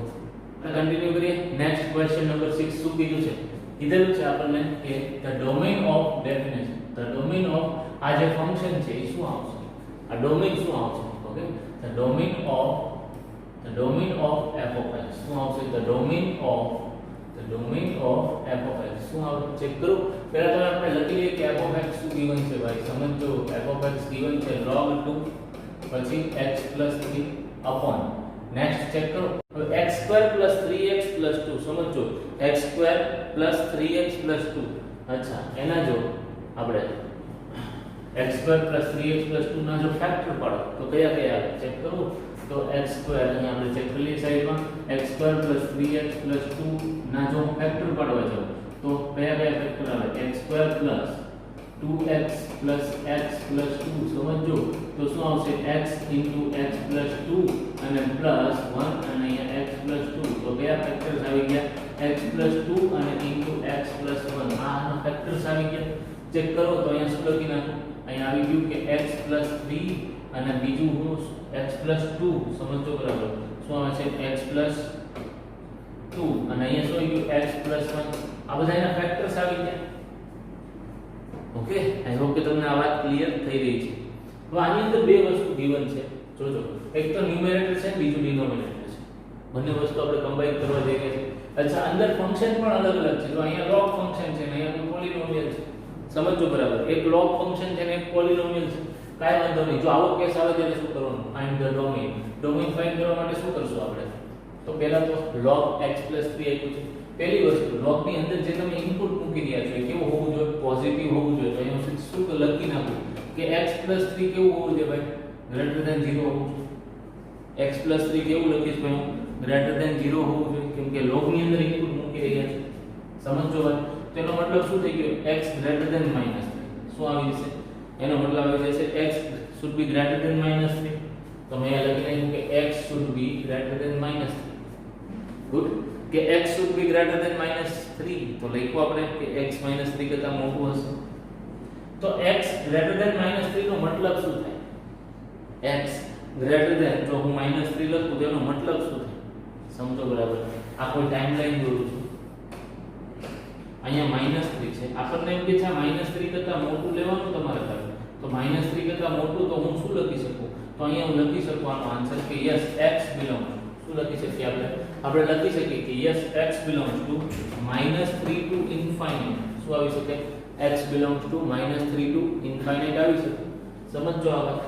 કન્ટિન્યુ કરીએ. નેક્સ્ટ ક્વેશ્ચન નંબર 6 શું કીધું છે? કીધેલું છે આપણને કે the domain of definition, the domain of આ જે ફંક્શન છે એ શું આવશે? આ ડોમેઇન શું આવશે? Okay, the domain of f of x શું આવશે? the domain of f of x શું આવશે? ચેક કરો. પહેલા તો આપણે લખી લઈએ કે f of x શું given છે ભાઈ, સમજો. f of x given છે log 2 પછી x 3 upon નેક્સ્ટ ચેક કરો. હવે x2 3x 2 સમજો. x2 3x 2. અચ્છા, એના જો આપણે x2 3x 2 ના જો ફેક્ટર પાડો તો કયા કયા આવે ચેક કરો. તો x2 અહીંયા આપણે ચેક કરી લઈએ સાઈડમાં. x2 3x 2 ના જો ફેક્ટર પાડવા જાવ તો કયા કયા ફેક્ટર આવે? x2 2x x 2 સમજો. તો શું આવશે? x x 2 અને પ્લસ 1 અને અહીંયા x 2. તો કયા ફેક્ટર્સ આવી ગયા? x 2 અને x 1. આના ફેક્ટર્સ આવી ગયા. ચેક કરો તો અહીંયા શું લખી નાખો? અહીંયા આવી ગયું કે x 3 અને બીજું હું x 2. સમજો બરાબર. શું આવે છે? x 2 અને અહીંયા શું આવી ગયું? x 1. આ બધા એના ફેક્ટર્સ આવી ગયા. ઓકે, આઈ હોપ કે તમને આ વાત ક્લિયર થઈ રહી છે. હવે આની અંદર બે વસ્તુ given છે, જોજો. એક તો ન્યુમેરેટર છે, બીજું ડિનોમિનેટર છે. બંને વસ્તુ આપણે કમ્બાઈન કરવા જઈ રહ્યા છે. અચ્છા, અંદર ફંક્શન પણ અલગ અલગ છે. તો અહીંયા log ફંક્શન છે ને અહીંયા પોલીનોમિયલ છે. સમજો બરાબર. એક log ફંક્શન છે ને એક પોલીનોમિયલ છે. કાઈ વાંધો નહીં. જો આવો કેસ આવે ત્યારે શું કરવાનું? Find the domain. Domain find કરવા માટે શું કરશું આપણે? તો પહેલા તો log x 3 આપ્યું છે. પહેલી વસ્તુ, log ની અંદર જે તમે ઇનપુટ મૂકી રહ્યા છો એ કેવું હોવું જોઈએ? પોઝિટિવ હોવું જોઈએ. તો અહીંયા શું લખી નાખું કે x 3 કેવું હોવું જોઈએ ભાઈ? ગ્રેટર ધેન 0 હોવું જોઈએ. x 3 કેવું લખીશ ભાઈ? ગ્રેટર ધેન 0 હોવું જોઈએ, કેમ કે log ની અંદર ઇનપુટ મૂકી રહ્યા છે. સમજો ભાઈ. તેનો મતલબ શું થઈ ગયો? x greater than -3. શું આવી જશે? એનો મતલબ આવી જશે x should be greater than -3. તો મેં લખી નાખ્યું કે x should be greater than -3. Good. કે x should be greater than -3. તો લખ્યું આપણે કે x -3 કરતા મોટું હશે. તો x greater than -3 નો મતલબ શું થાય? x greater than, જો હું -3 લખું તો એનો મતલબ શું થાય? સમજો બરાબર. આ કોઈ ટાઈમલાઈન દોરું છું. અહીંયા -3 છે. આપણને એમ કે છે -3 કરતા મોટું લેવાનું તમારે ખાલી. તો -3 કરતા મોટું તો હું શું લખી શકું? તો અહીંયા હું લખી શકું આનો આન્સર કે યસ x belongs, શું લખી શકીએ આપણે? આપણે લખી શકીએ કે yes x belongs to -3 to infinite. શું આવી શકે? x belongs to -3 to infinite આવી શકે. સમજો આ વાત.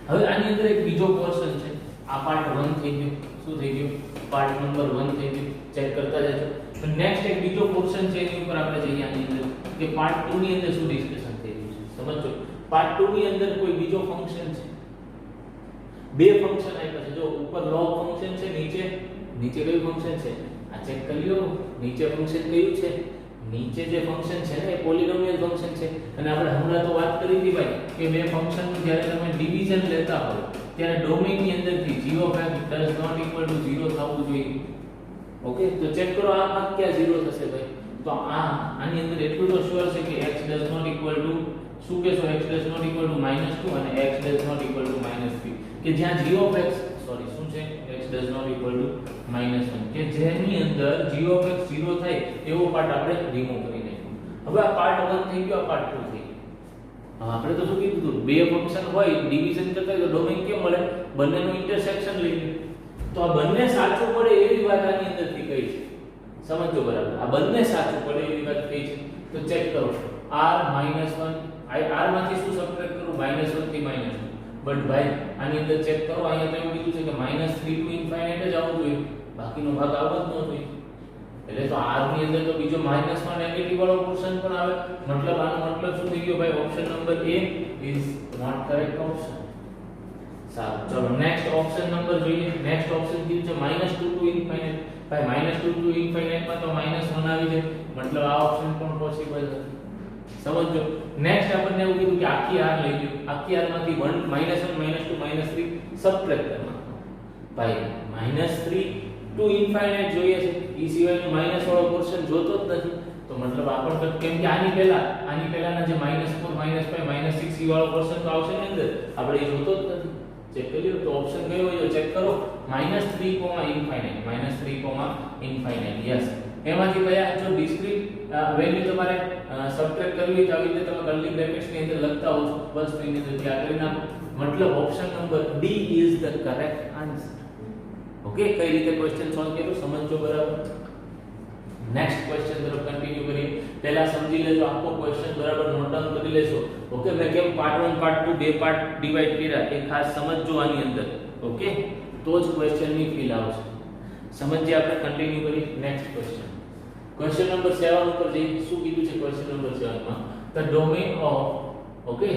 હવે આની અંદર એક બીજો પોર્શન છે. આ પાર્ટ 1 થઈ ગયો. શું થઈ ગયું? પાર્ટ નંબર 1 થઈ ગયું. ચેક કરતા જજો. તો નેક્સ્ટ એક બીજો પોર્શન છે એની ઉપર આપણે જઈએ આની અંદર કે પાર્ટ 2 ની અંદર શું ડિસ્કશન થઈ રહ્યું છે. સમજો. પાર્ટ 2 ની અંદર કોઈ બીજો ફંક્શન છે. બે ફંક્શન આપ્યા છે. જો ઉપર log ફંક્શન છે, નીચે કયું ફંક્શન છે? આ ચેક કરી લો. નીચે ફંક્શન કયું છે? નીચે જે ફંક્શન છે ને એ પોલીનોમિયલ ફંક્શન છે. અને આપણે હમણાં તો વાત કરી હતી ભાઈ કે બે ફંક્શન નું જ્યારે તમે ડિવિઝન લેતા હો ત્યારે ડોમેઇન ની અંદરથી g of x does not equal to 0 થવું જોઈએ. ઓકે, તો ચેક કરો આ ભાગ ક્યાં 0 થશે ભાઈ? તો આની અંદર એટલું તો શ્યોર છે કે x does not equal to શું કહેશો? x does not equal to -2 અને x does not equal to -3 કે જ્યાં g of x શું છે? x does not equal to -1 કે જેની અંદર g of x 0 થાય એવો પાર્ટ આપણે રિમૂવ કરી નાખ્યો. હવે આ પાર્ટ 1 થઈ ગયો, આ પાર્ટ 2 થઈ ગયો. આપણે તો શું કીધું હતું? બે ફંક્શન હોય ડિવિઝન કરતા તો ડોમેઇન કેમ મળે? બંનેનું ઇન્ટરસેક્શન લઈને. તો આ બંને સાચું પડે એવી વાત આની અંદરથી કહી છે. સમજો બરાબર. આ બંને સાચું પડે એવી વાત કહી છે. તો ચેક કરો. r -1 r માંથી શું સબટ્રેક્ટ કરું? -1 થી -1. બટ ભાઈ આની અંદર ચેક કરો. અહીંયા તો એવું કીધું છે કે -3 to infinite જ આવવું જોઈએ, બાકીનો ભાગ આવવો જ ન જોઈએ. એટલે તો r ની અંદર તો બીજો -માં નેગેટિવ વાળો પોર્શન પણ આવે. મતલબ આનો મતલબ શું થઈ ગયો ભાઈ? Option number A is not correct option. સારું, ચલો નેક્સ્ટ ઓપ્શન નંબર જોઈએ. નેક્સ્ટ ઓપ્શન કયું છે? -2 ટુ ઇન્ફાઇનાઇટ. ભાઈ -2 ટુ ઇન્ફાઇનાઇટ માં તો -1 આવી જાય, મતલબ આ ઓપ્શન પણ પોસિબલ નથી. સમજો. નેક્સ્ટ આપણને એવું કીધું કે આખી આર લઈ લો. આખી આર માંથી 1 -2 -3 સબટ્રેક્ટ કરવાનો. ભાઈ -3 ટુ ઇન્ફાઇનાઇટ જોઈએ છે, ઈ સિવાયનો માઈનસ વાળો પોર્શન જોતો જ નથી. તો મતલબ આપણે કેમ કે આની પહેલાના જે -4 -5 -6 ઈ વાળો પોર્શન તો આવશે ને અંદર, આપણે એ જોતો જ નથી. ચેક કરી લો. તો ઓપ્શન કયો હોય? ચેક કરો. -3, ઇન્ફાઇનાઇટ. -3, ઇન્ફાઇનાઇટ. યસ. એમાંથી કયા જો ડિસ્ક્રીટ વેલ્યુ તમારે સબટ્રેક્ટ કરવી હોય તો આવી રીતે તમે કર્લી બ્રેકેટ્સ ની અંદર લખતા હો છો. બસ તો એને તો ત્યાં કરી નાખો. મતલબ option number D is the correct answer. Okay, કઈ રીતે ક્વેશ્ચન સોલ્વ કર્યું સમજો બરાબર. નેક્સ્ટ ક્વેશ્ચન તરફ કન્ટિન્યુ કરીએ. પહેલા સમજી લેજો આખો ક્વેશ્ચન બરાબર નોટ ડાઉન કરી લેજો. ઓકે, મેં કેમ પાર્ટ 1 પાર્ટ 2 બે પાર્ટ ડિવાઇડ કર્યા એ ખાસ સમજજો આની અંદર. ઓકે, તો જ ક્વેશ્ચન ની ફીલ આવશે. સમજીએ આપણે, કન્ટિન્યુ કરીએ. નેક્સ્ટ ક્વેશ્ચન, ક્વેશ્ચન નંબર 7 ઉપર જઈએ. શું કીધું છે ક્વેશ્ચન નંબર 7 માં? The domain of, okay,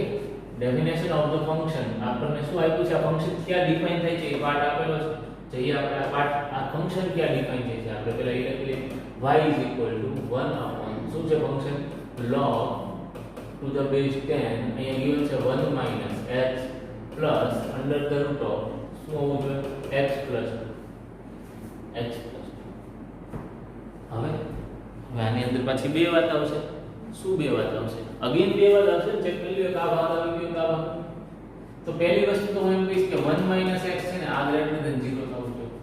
definition of the function. આપણને શું આપ્યું છે? આ ફંક્શન ક્યાં ડિફાઇન થાય છે એ પાર્ટ આપેલો છે. જઈએ આપણે આ પાર્ટ, આ ફંક્શન ક્યાં ડિફાઇન થાય છે આપણે પહેલા એ લખી લઈએ. y is equal to 1 upon શું છે function? log to the base 10. અહીંયા given છે 1 minus x plus under the root of શું હોવું જોઈએ? x plus. હવે આની અંદર પાછી બે વાત આવશે. શું બે વાત આવશે? અગેન બે વાત આવશે. ચેક કરી લો. આ વાત આવી ગઈ, આ વાત. તો પહેલી વસ્તુ તો હું એમ કહીશ કે 1 minus x છે ને આ ગ્રેટર ધેન 0 થવું જોઈએ.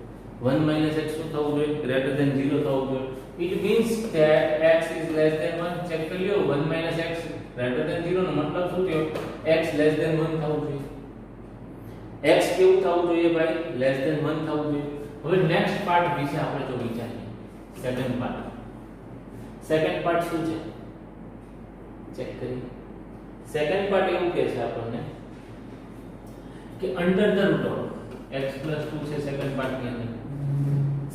1 minus x શું થવું જોઈએ? ગ્રેટર ધેન 0 થવું જોઈએ. It means that x is less than 1. Check કરી લો. 1 minus x greater than 0 નો મતલબ શું થયો? x less than 1 થવું જોઈએ. x કેવું થવું જોઈએ ભાઈ? less than 1 થવું જોઈએ. હવે નેક્સ્ટ પાર્ટ વિશે આપણે જો વિચારીએ. સેકન્ડ પાર્ટ શું છે? ચેક કરીએ. સેકન્ડ પાર્ટ એવું કહે છે આપણને કે under the root of x 2 છે સેકન્ડ પાર્ટ ની અંદર.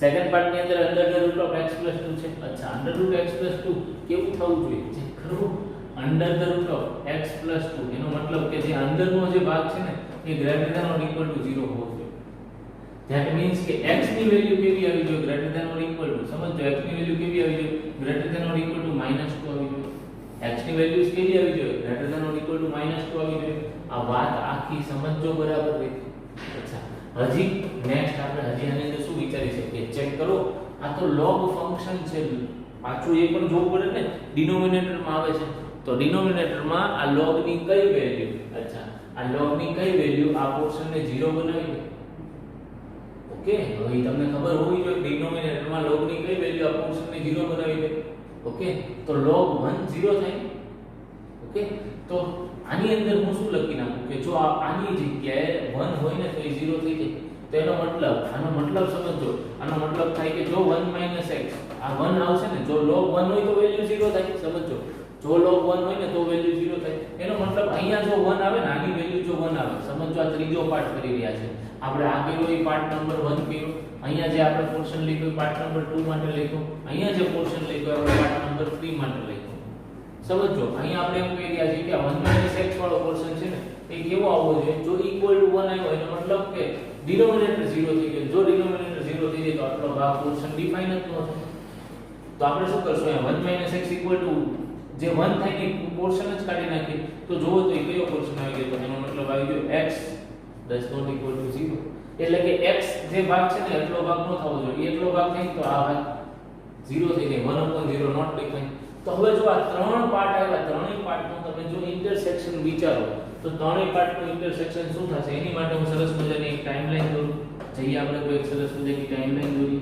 સેકન્ડ પાર્ટ ની અંદર under the root of x 2 છે. અચ્છા, અંડર રૂટ x 2 કેવું થવું જોઈએ? ચેક કરો. Under the root of x 2 એનો મતલબ કે જે અંડર નો જે ભાગ છે ને એ greater than or equal to 0 હોવો જોઈએ. ધેટ મીન્સ કે x ની વેલ્યુ કેવી આવી જોઈએ? Greater than or equal to, સમજો, x ની વેલ્યુ કેવી આવી જોઈએ? Greater than or equal to -2 આવી જોઈએ. x ની વેલ્યુઝ કેવી આવી જોઈએ? Greater than or equal to -2 આવી જોઈએ. આ વાત આખી સમજો બરાબર રીતે. અચ્છા, હજી નેક્સ્ટ આપણે હજી આની અંદર શું વિચારી શકીએ? ચેક કરો. આ તો log ફંક્શન છે. પાછું એ પણ જોવું પડે ને, ડિનોમિનેટર માં આવે છે. તો ડિનોમિનેટર માં આ log ની કઈ વેલ્યુ? અચ્છા, આ log ની કઈ વેલ્યુ આ પોર્શન ને 0 બનાવી દે. ઓકે, હવે તમને ખબર હોવી જોઈએ ડિનોમિનેટર માં log ની કઈ વેલ્યુ આ પોર્શન ને 0 બનાવી દે. ઓકે, તો log 1 0 થાય. ઓકે, તો આની અંદર હું શું લખી નાખું કે જો આની જગ્યાએ 1 હોય ને તો એ 0 થઈ જાય. તો એનો મતલબ, આનો મતલબ સમજો. આનો મતલબ થાય કે જો 1 minus x આ 1 આવશે ને, જો log 1 હોય તો વેલ્યુ 0 થાય. સમજો, જો log 1 હોય ને તો વેલ્યુ 0 થાય. એનો મતલબ અહીંયા જો 1 આવે ને, આની વેલ્યુ જો 1 આવે, સમજો આ ત્રીજો પાર્ટ કરી રહ્યા છે આપણે. આ કયો? એ પાર્ટ નંબર 1 કયો. અહીંયા જે આપણે પોર્શન લખ્યો પાર્ટ નંબર 2 માટે લખ્યો. અહીંયા જે પોર્શન લખ્યો આપણે પાર્ટ નંબર 3 માટે લખ્યો. સમજો, અહીંયા આપણે એમ કહી રહ્યા છીએ કે 1 minus x વાળો પોર્શન છે ને એ કેવો આવવો જોઈએ? જો ઇક્વલ ટુ 1 આવ્યો એનો મતલબ કે ડિનોમિનેટર 0 થઈ ગયો. જો ડિનોમિનેટર 0 થઈ જાય તો આટલો ભાગ પોર્શન ડિફાઇન જ ન થાય. તો આપણે શું કરશું? અહીંયા 1 minus x ઇક્વલ ટુ જે 1 થાય એ પોર્શન જ કાઢી નાખીએ. તો જોવો તો એ કયો પોર્શન આવી ગયો? તો એનો મતલબ આવી ગયો x does not equal to 0. એટલે કે x જે ભાગ છે ને એટલો ભાગ ન થવો જોઈએ. એટલો ભાગ થાય તો આ ભાગ 0 થઈ જાય. 1/0 not defined. તો હવે જો આ ત્રણ પાર્ટ આવ્યા, ત્રણેય પાર્ટનું તમે જો ઇન્ટરસેક્શન વિચારો તો ત્રણેય પાર્ટનું ઇન્ટરસેક્શન શું થશે? એની માટે હું સરસ મજાની એક ટાઈમલાઈન દોરું. જઈએ આપણે કોઈ એક સરસ મજાની ટાઈમલાઈન દોરી.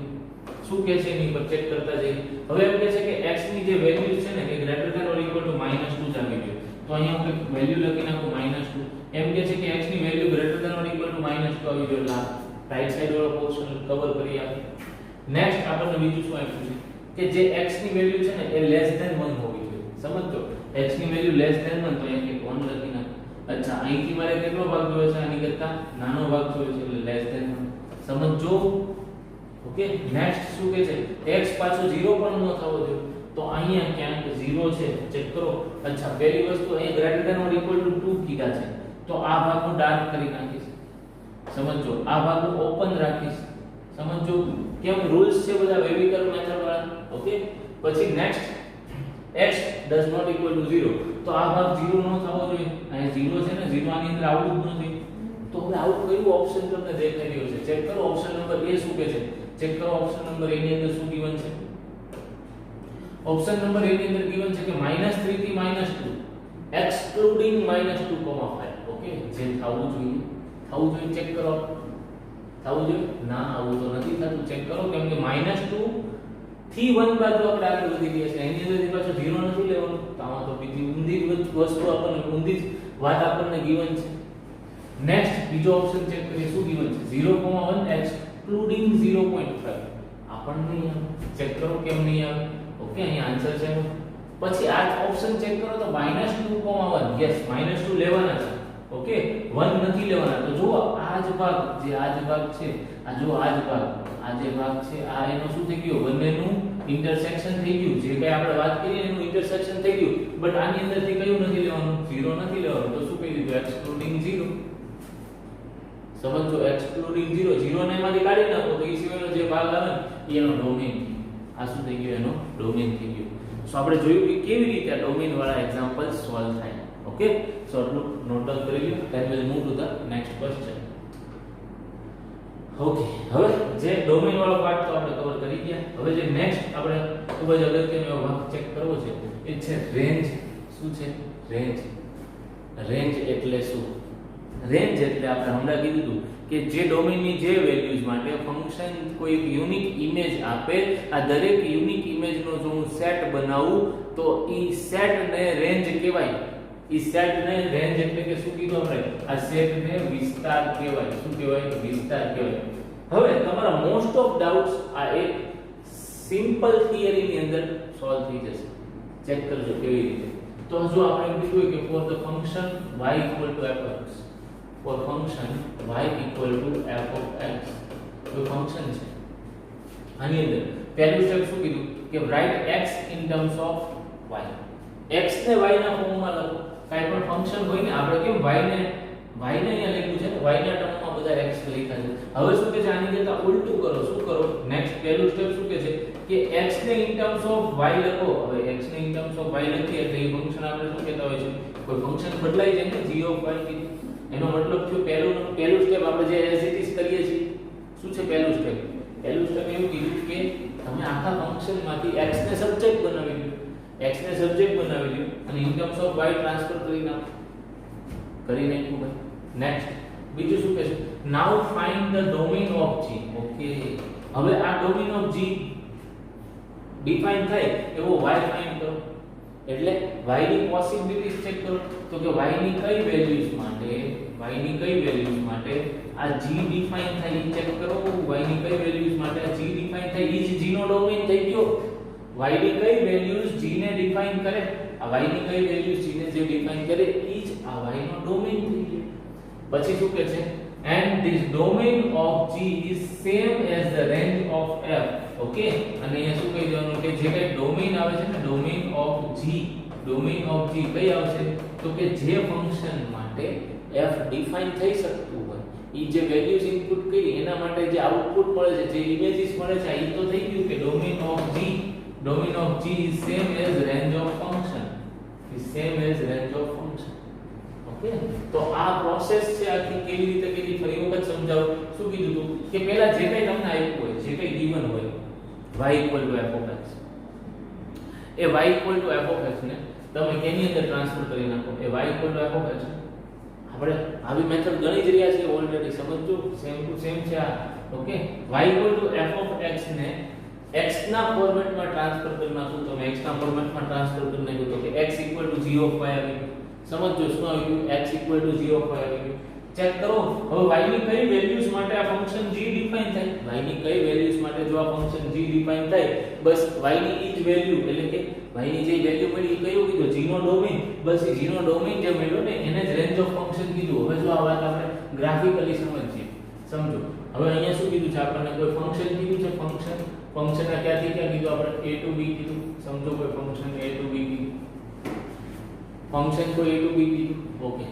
શું કહે છે એની પર ચેક કરતા જઈએ. હવે એમ કહે છે કે x ની જે વેલ્યુ છે ને એ greater than or equal to -2 જ આવી જોઈએ. તો અહીંયા હું વેલ્યુ લખી નાખું -2. એમ કહે છે કે x ની value greater than or equal to -2 આવી જોઈએ. એટલે રાઈટ સાઈડ વાળો પોર્શન કવર કરી આપે. નેક્સ્ટ આપણને બીજું શું આપ્યું છે કે જે x ની વેલ્યુ છે ને એ લેસ ધેન 1 હોવી જોઈએ. સમજો, x ની વેલ્યુ લેસ ધેન 1 તો અહીંયા 1 લખી નાખ. અચ્છા, અહીંથી મારે કેટલો ભાગ જોઈએ છે? આની કરતા નાનો ભાગ જોઈએ છે એટલે લેસ ધેન 1. સમજો. ઓકે, નેક્સ્ટ શું કહે છે? x પાછો 0 પણ ન થવો જોઈએ. તો અહીંયા ક્યાંક 0 છે. ચેક કરો. અચ્છા, પહેલી વસ્તુ અહીંયા greater than or equal to 2 કીધા છે. તો આ ભાગ હું ડાર્ક કરી નાખીશ. સમજો આ ભાગ હું ઓપન રાખીશ, સમજો કેમ રૂલ્સ છે બધા વેવિકર મેથડ વાળા. ઓકે, પછી next x does not equal to 0, તો આ ભાગ 0 નો થવો જોઈએ. અહીં 0 છે ને, 0 આની અંદર આવું જ નથી. તો હવે આવું કયું ઓપ્શન તમને દેખાઈ રહ્યો છે? ચેક કરો ઓપ્શન નંબર A શું કહે છે. ચેક કરો ઓપ્શન નંબર A ની અંદર શું given છે. ઓપ્શન નંબર A ની અંદર given છે કે -3 થી -2 excluding -2,5. ઓકે, જે થવું જોઈએ ચેક કરો. થવું જોઈએ ના, આવું તો નથી થતું. ચેક કરો કેમ કે -2 થી 1 બાજુ આપણે આગળ વધી ગયા છે. એની અંદર પાછો 0 નથી લેવાનું. તો આમાં તો બીજી ઊંધી વસ્તુ આપણને ઊંધી વાત આપણને given છે. નેક્સ્ટ બીજો ઓપ્શન ચેક કરીએ શું given છે. 0,1 excluding 0.5. આપણને નહીં આવે. ચેક કરો કેમ નહીં આવે. ઓકે, અહીં આન્સર છે. પછી આ ઓપ્શન ચેક કરો તો -2,1. યસ, -2 લેવાના છે. ઓકે, 1 નથી લેવાના. તો જુઓ આ જ ભાગ છે, આ જે ભાગ છે આ એનો શું થઈ ગયો, બંનેનું ઇન્ટરસેક્શન થઈ ગયું. જે કઈ આપણે વાત કરી એનું ઇન્ટરસેક્શન થઈ ગયું. બટ આની અંદરથી કયું નથી લેવાનું, 0 નથી લેવાનું. તો શું કહી દીધું, એક્સક્લુડિંગ 0. સમજો એક્સક્લુડિંગ 0, 0 ને એમાંથી કાઢી નાખો તો એ સિવાયનો જે ભાગ આવે ને એનો ડોમેન. આ શું થઈ ગયું, એનો ડોમેન થઈ ગયું. સો આપણે જોયું કે કેવી રીતે આ ડોમેન વાળા એક્ઝામ્પલ સોલ્વ થાય. ઓકે, સો આટલું નોટ ડાઉન કરી લો. Then will move to the next question. Okay, હવે જે ડોમેન વાળો પાર્ટ તો આપણે કવર કરી ગયા. હવે જે નેક્સ્ટ આપણે ખૂબ જ અગત્યનો ભાગ ચેક કરવો છે એ છે રેન્જ. શું છે રેન્જ? રેન્જ એટલે શું? રેન્જ એટલે આપણે હમણાં કીધું હતું કે જે ડોમેનની જે વેલ્યુઝ માટે ફંક્શન કોઈ યુનિક ઇમેજ આપે, આ દરેક યુનિક ઇમેજનો જો હું સેટ બનાવું તો ઈ સેટને રેન્જ કહેવાય. ઈ સેટને રેન્જ એટલે કે શું કીધું આપણે, આ સેટને વિસ્તાર કહેવાય. શું કહેવાય? વિસ્તાર કહેવાય. હવે તમારા મોસ્ટ ઓફ ડાઉટ્સ આ એક સિમ્પલ થિયરીની અંદર સોલ્વ થઈ જશે. ચેક કરજો કેવી રીતે. તો જો આપણે એમ કીધું કે for the function y = f(x), for function y = f of x, કોઈ ફંક્શન છે આની અંદર પહેલું સ્ટેપ શું કીધું કે right x in terms of y. x ને y ના ફોર્મમાં લખો. કાઈ પણ ફંક્શન હોય ને, આપણે કેમ y ને અહીંયા લખ્યું છે, y ના ટર્મમાં બધા x લખ્યા છે. હવે શું કે છે, આની કરતા ઉલટું કરો. શું કરો? નેક્સ્ટ પહેલું સ્ટેપ શું કે છે કે x ને in terms of y લખો. હવે x ને in terms of y લખીએ એટલે એ ફંક્શન આપણે શું કહેતા હોય છે, કોઈ ફંક્શન બદલાઈ જાય ને, g of y કીધું. એનો મતલબ થયો પહેલું સ્ટેપ આપણે જે એઝ ઇટ ઇઝ કરીએ છીએ. શું છે પહેલું સ્ટેપ? પહેલું સ્ટેપ એવું કીધું કે તમે આખા ફંક્શનમાંથી x ને સબ્જેક્ટ બનાવી લો. x ને સબ્જેક્ટ બનાવી લો અને in terms of y transfer કરી નાખો. કરી નાખ્યું ભાઈ. નેક્સ્ટ બીજું શું કહે છે, now find the domain of g. Okay, હવે આ ડોમેન ઓફ g ડિફાઇન થાય એવો y ફાઇન્ડ કરો. એટલે y ની પોસિબિલિટીઝ ચેક કરો. તો કે y ની કઈ વેલ્યુઝ માટે આ g ડિફાઇન થાય એ ચેક કરો. y ની કઈ વેલ્યુઝ માટે આ g ડિફાઇન થાય એ જ g નો ડોમેન થઈ ગયો. y ની કઈ વેલ્યુઝ g ને ડિફાઇન કરે, આ y ની કઈ વેલ્યુઝ g ને જે ડિફાઇન કરે એ જ આ y નો ડોમેન થઈ ગયો. પછી શું કહે છે, and this domain of g is same as the range of f. Okay, અને અહીંયા શું કહી દેવાનું કે જે કઈ ડોમેન આવે છે ને, ડોમેન ઓફ g કઈ આવશે તો કે જે ફંક્શન માટે f ડિફાઇન થઈ શકતું હોય, ઈ જે વેલ્યુઝ ઇનપુટ કરી એના માટે જે આઉટપુટ મળે છે, જે ઇમેજીસ મળે છે, ઈ તો થઈ ગયું કે domain of g is same as range of function. Okay, તો આ પ્રોસેસ છે આખી કેવી રીતે કરી ફરી વખત સમજાવું. શું કીધું તું કે પહેલા જે કઈ તમને આપ્યું હોય, જે કઈ given હોય y = f of x, A y = f of x ને તમે કેની અંદર ટ્રાન્સફર કરી નાખો. એ y = f of x આપણે આવી મેથડ ગણી જ રહ્યા છીએ ઓલરેડી. સમજો સેમ ટુ સેમ છે આ. Okay, y = f of x ને x ના ફોર્મેટમાં ટ્રાન્સફર કરી નાખો. તમે x ના ફોર્મેટમાં ટ્રાન્સફર કરી નાખો તો કે x = g of y આવી ગયું. સમજો શું આવી ગયું, x = g of y આવી ગયું. ચેક કરો હવે y ની કઈ વેલ્યુઝ માટે આ ફંક્શન g ડિફાઇન થાય. y ની કઈ વેલ્યુઝ માટે જો આ ફંક્શન g ડિફાઇન થાય, બસ y ની ઈ જ વેલ્યુ એટલે કે y ની જે વેલ્યુ મળી એ કયું કીધું, g નો ડોમેન. બસ એ g નો ડોમેન જે મળ્યો ને એને જ રેન્જ ઓફ ફંક્શન કીધું. હવે જો આ વાત આપણે ગ્રાફિકલી સમજીએ. સમજો હવે અહીંયા શું કીધું છે, આપણને કોઈ ફંક્શન કીધું છે. ફંક્શન આ ક્યાંથી ક્યાં કીધું આપણે, a to b કીધું. સમજો કોઈ ફંક્શન a to b કીધું, ફંક્શન કોઈ a to b કીધું. ઓકે,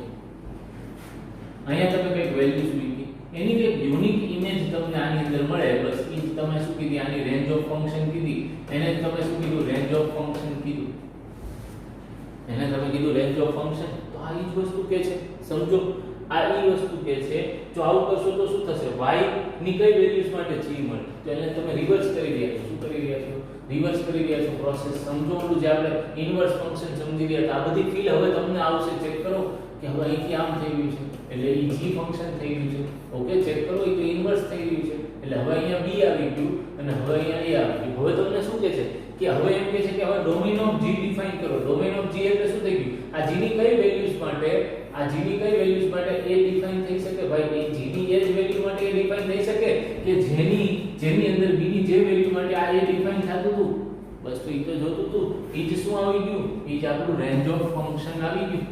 અહીંયા તમે કઈક વેલ્યુઝ મૂકી. એની એક યુનિક ઇમેજ તમને આની અંદર મળે, બસ એ જ તમે શું કીધી, આની રેન્જ ઓફ ફંક્શન કીધી, એને જ તમે શું કીધું, રેન્જ ઓફ ફંક્શન કીધું, એને તમે કીધું રેન્જ ઓફ ફંક્શન. તો આ ઈ જ વસ્તુ કે છે, સમજો આ ઈ વસ્તુ કે છે. જો આવું કરશો તો શું થશે, y ની કઈ વેલ્યુઝ માટે g મળે, તો એને તમે રિવર્સ કરી રહ્યા છો. શું કરી રહ્યા છો, રિવર્સ કરી રહ્યા છો પ્રોસેસ. સમજો ઓલું જે આપણે ઇનવર્સ ફંક્શન સમજી રહ્યા હતા, આ બધી ફીલ હવે તમને આવશે. ચેક કરો કે હવે અહીંથી આમ થઈ ગયું છે એટલે ઈ g ફંક્શન થઈ ગયું છે. ઓકે, ચેક કરો એ તો ઇનવર્સ થઈ ગયું છે એટલે હવે અહીંયા b આવી ગયું અને હવે અહીંયા a આવી ગયું. હવે તમને શું કહે છે કે હવે એમ કહે છે કે હવે ડોમેન ઓફ g ડિફાઇન કરો. ડોમેન ઓફ g એટલે શું થઈ ગયું, આ g ની કઈ વેલ્યુઝ માટે, આ g ની કઈ વેલ્યુઝ માટે a ડિફાઇન થઈ શકે. ભાઈ એ g ની એ જ વેલ્યુ માટે a ડિફાઇન થઈ શકે કે જેની અંદર b ની જે વેલ્યુ માટે આ a ડિફાઇન થતું હતું. બસ તો ઈ તો જોતું હતું. ઈ જ શું આવી ગયું, ઈ જ આપણું રેન્જ ઓફ ફંક્શન આવી ગયું.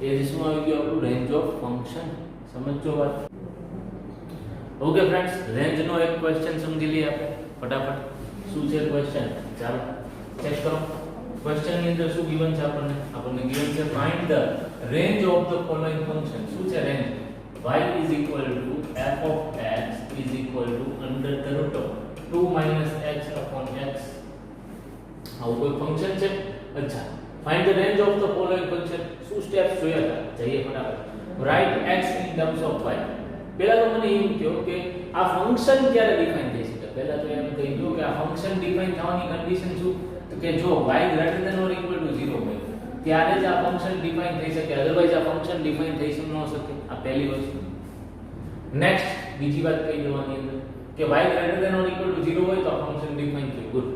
એ જ શું આવી ગયું, આપણું રેન્જ ઓફ ફંક્શન. સમજો વાત. ઓકે ફ્રેન્ડ્સ, રેન્જ નો એક ક્વેશ્ચન સમજી લઈએ આપણે ફટાફટ. શું છે ક્વેશ્ચન, ચાલો ચેક કરો. ક્વેશ્ચન ની અંદર શું given છે આપણને given છે find the range of the following function. શું છે range, y is equal to f of x is equal to under the root of 2 minus x upon x. આવું કોઈ ફંક્શન છે. અચ્છા, find the range of the following function. શું સ્ટેપ્સ જોયા હતા, જઈએ ફટાફટ. write x in terms of y. પહેલા તો મને એવું કહો કે આ ફંક્શન ક્યારે ડિફાઇન થઈ શકે. પહેલા તો એમ કહી દો કે આ ફંક્શન ડિફાઇન થવાની કન્ડિશન શું, તો કે જો y greater than or equal to 0 હોય ત્યારે જ આ ફંક્શન ડિફાઇન થઈ શકે, અધરવાઇઝ આ ફંક્શન ડિફાઇન થઈ ન શકે. આ પહેલી વસ્તુ. નેક્સ્ટ બીજી વાત કહી દેવાની અંદર કે y greater than or equal to 0 હોય તો આ ફંક્શન ડિફાઇન થયું. ગુડ.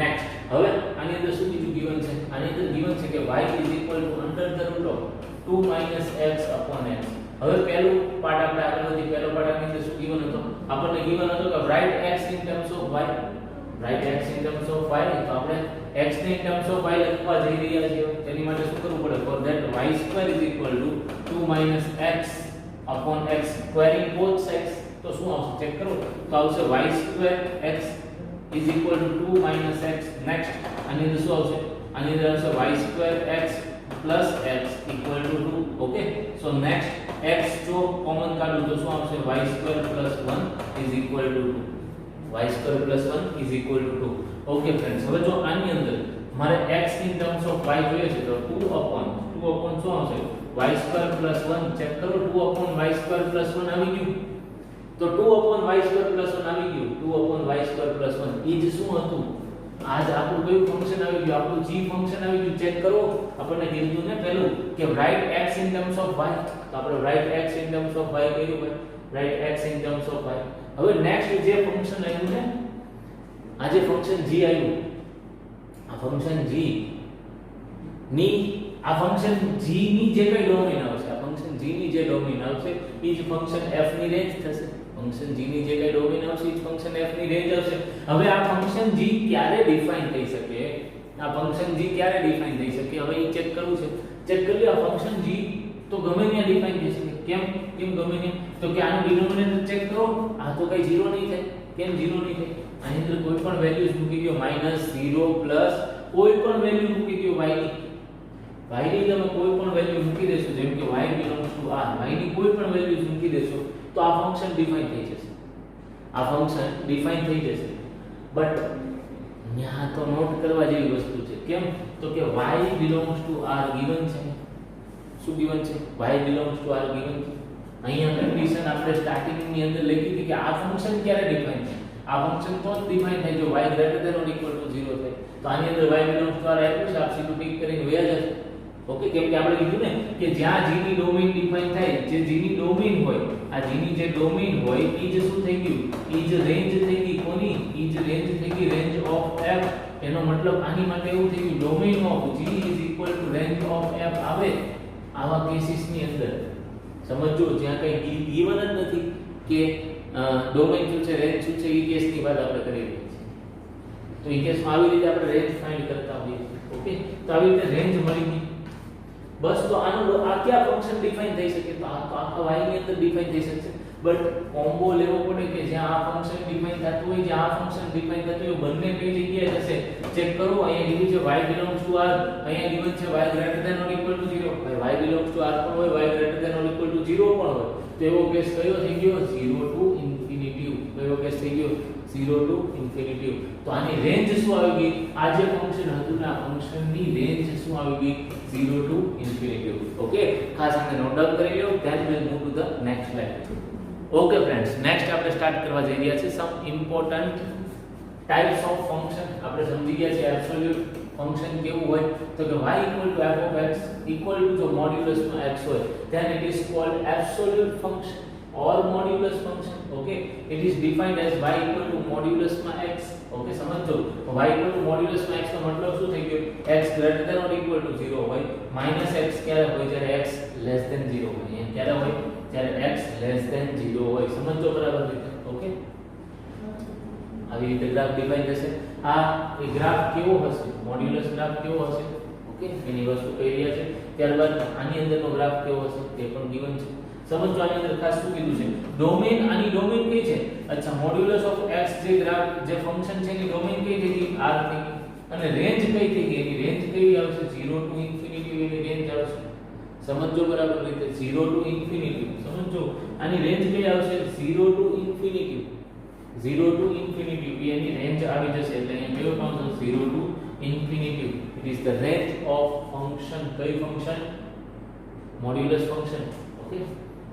નેક્સ્ટ હવે આની અંદર શું બીજું given છે, આની અંદર given છે કે y is equal to under the root of 2 minus x upon x. હવે પહેલું પાર્ટ આપણે આગળ વધી, પહેલો પાર્ટની અંદર શું given હતો, આપણને given હતો કે write x in terms of y. write x in terms of y, તો આપણે x ને in terms of y લખવા જઈ રહ્યા છીએ. તેની માટે શું કરવું પડે, for that y square is equal to 2 minus x upon x, squaring both sides. તો શું આવશે, ચેક કરો. તો આવશે y square x is equal to 2 minus x. next આની અંદર શું આવશે, આની અંદર આવશે y square x plus x equal to 2. Okay, so next x જો કોમન કાઢું તો શું આવશે, y square plus 1 is equal to 2. y square plus 1 is equal to 2. Okay friends, હવે જો આની અંદર મારે x in terms of y જોઈએ છે તો 2 upon શું આવશે, y square plus 1. ચેક કરો, 2 upon y square plus 1 આવી ગયું. તો 2 upon y square plus 1 આવી ગયું. 2 upon y square plus 1 ઈ જ શું હતું, આજ આપણું કયું ફંક્શન આવી ગયું, આપણું g ફંક્શન આવી ગયું. ચેક કરો, આપણને કીધું ને પહેલું કે write x in terms of y, તો આપણે write x in terms of y કર્યું ભાઈ, write x in terms of y. હવે નેક્સ્ટ જે ફંક્શન આવ્યું ને, આ જે ફંક્શન g આવ્યું, આ ફંક્શન g ની જે કઈ ડોમેન આવશે, આ ફંક્શન g ની જે ડોમેન આવશે એ જ ફંક્શન f ની રેન્જ થશે. ફંક્શન g ની જે કઈ ડોમેન આવશે એ જ ફંક્શન f ની રેન્જ આવશે. હવે આ ફંક્શન g ક્યારે ડિફાઇન થઈ શકે, આ ફંક્શન g ક્યારે ડિફાઇન થઈ શકે, હવે એ ચેક કરવું છે. ચેક કરી લો, આ ફંક્શન g તો ગમે ત્યાં ડિફાઇન થઈ શકે. કેમ ગમે ત્યાં, તો કે આનું ડિનોમિનેટર ચેક કરો, આ તો કઈ 0 નહીં થાય. કેમ 0 નહીં થાય, આની અંદર કોઈ પણ વેલ્યુઝ મૂકી દો, -0 પ્લસ કોઈ પણ વેલ્યુ મૂકી દો y ની તમે કોઈ પણ વેલ્યુ મૂકી દેશો, જેમ કે y belongs to r, y ની કોઈ પણ વેલ્યુઝ મૂકી દેશો તો આ ફંક્શન ડિફાઇન થઈ જશે. આ ફંક્શન ડિફાઇન થઈ જશે. બટ ત્યાં તો નોટ કરવા જેવી વસ્તુ છે. કેમ, તો કે y belongs to r given છે. શું given છે, y belongs to r given છે. અહીંયા કન્ડિશન આપણે સ્ટાર્ટિંગ ની અંદર લખી હતી કે આ ફંક્શન ક્યારે ડિફાઇન થાય, આ ફંક્શન તો જ ડિફાઇન થાય જો y greater than or equal to 0 થાય. તો આની અંદર y belongs to r આપ્યું છે, આપ સીધું ટીક કરીને વયા જશે. ઓકે, કેમ કે આપણે કીધું ને કે જ્યાં g ની ડોમેન ડિફાઇન થાય, જે g ની ડોમેન હોય, આ g ની જે ડોમેન હોય એ જ શું થઈ ગયું, એ જ રેન્જ થઈ ગઈ. કોની, એ જ રેન્જ થઈ ગઈ, રેન્જ ઓફ f. એનો મતલબ આની માટે એવું થઈ ગયું, domain of g is equal to range of f આવે આવા કેસીસ ની અંદર. સમજો જ્યાં કઈ given જ નથી કે ડોમેન શું છે, રેન્જ શું છે, એ કેસની વાત આપણે કરી રહ્યા છીએ. તો એ કેસમાં આવી રીતે આપણે રેન્જ ફાઇન્ડ કરતા હોઈએ. ઓકે, તો આવી રીતે રેન્જ મળી ગઈ. બસ, તો આનો આ કયા ફંક્શન ડિફાઇન થઈ શકે, તો આખા y ની અંદર ડિફાઇન થઈ શકશે. બટ કોમ્બો લેવો પડે કે જ્યાં આ ફંક્શન ડિફાઇન થતું હોય, જ્યાં આ ફંક્શન ડિફાઇન થતું હોય, બંને કઈ જગ્યાએ થશે ચેક કરો. અહીંયા કીધું છે y belongs to r, અહીંયા કીધું છે y greater than or equal to 0. ભાઈ y belongs to r પણ હોય, y greater than or equal to 0 પણ હોય. તો એવો કેસ કયો થઈ ગયો 0 ટુ ઇન્ફિનિટી કયો કેસ થઈ ગયો 0 ટુ ઇન્ફિનિટી તો આની રેન્જ શું આવી ગઈ આ જે ફંક્શન હતું ને આ ફંક્શનની રેન્જ શું આવી ગઈ 0 ટુ ઇન્ફિનિટી ઓકે ખાસ આને નોટ ડાઉન કરી લો then will move to the next slide okay friends next આપણે સ્ટાર્ટ કરવા જઈ રહ્યા છે some important types of function આપણે સમજી ગયા છે એબ્સોલ્યુટ ફંક્શન કેવું હોય તો કે y f of x equal to જો મોડ્યુલસ માં x હોય then it is called absolute function or modulus function okay it is defined as y equal to modulus માં x okay સમજો y equal to modulus માં x નો મતલબ શું થઈ ગયો x greater than or equal to 0 હોય minus x ક્યારે હોય જ્યારે x less than 0 હોય અહીંયા ક્યારે હોય જ્યારે x less than 0 હોય સમજો બરાબર રીતે ઓકે આવી રીતે ગ્રાફ ડિફાઇન થશે આ એ ગ્રાફ કેવો હશે મોડ્યુલસ ગ્રાફ કેવો હશે ઓકે એની વસ્તુ કહી રહ્યા છે ત્યારબાદ આની અંદરનો ગ્રાફ કેવો હશે તે પણ given છે સમજો આની અંદર ખાસ શું કીધું છે ડોમેન આની ડોમેન કઈ છે અચ્છા મોડ્યુલસ ઓફ x જે ગ્રાફ જે ફંક્શન છે એની ડોમેન કઈ થઈ ગઈ r થઈ ગઈ અને રેન્જ કઈ થઈ ગઈ એની રેન્જ કઈ આવશે 0 ટુ ઇન્ફિનિટી એની રેન્જ આવશે સમજો બરાબર રીતે 0 ટુ ઇન્ફિનિટી સમજો આની રેન્જ કઈ આવશે 0 ટુ ઇન્ફિનિટી 0 ટુ ઇન્ફિનિટી એની રેન્જ આવી જશે એટલે અહીં કેવો function 0 to infinity it is the range of function કઈ function modulus function okay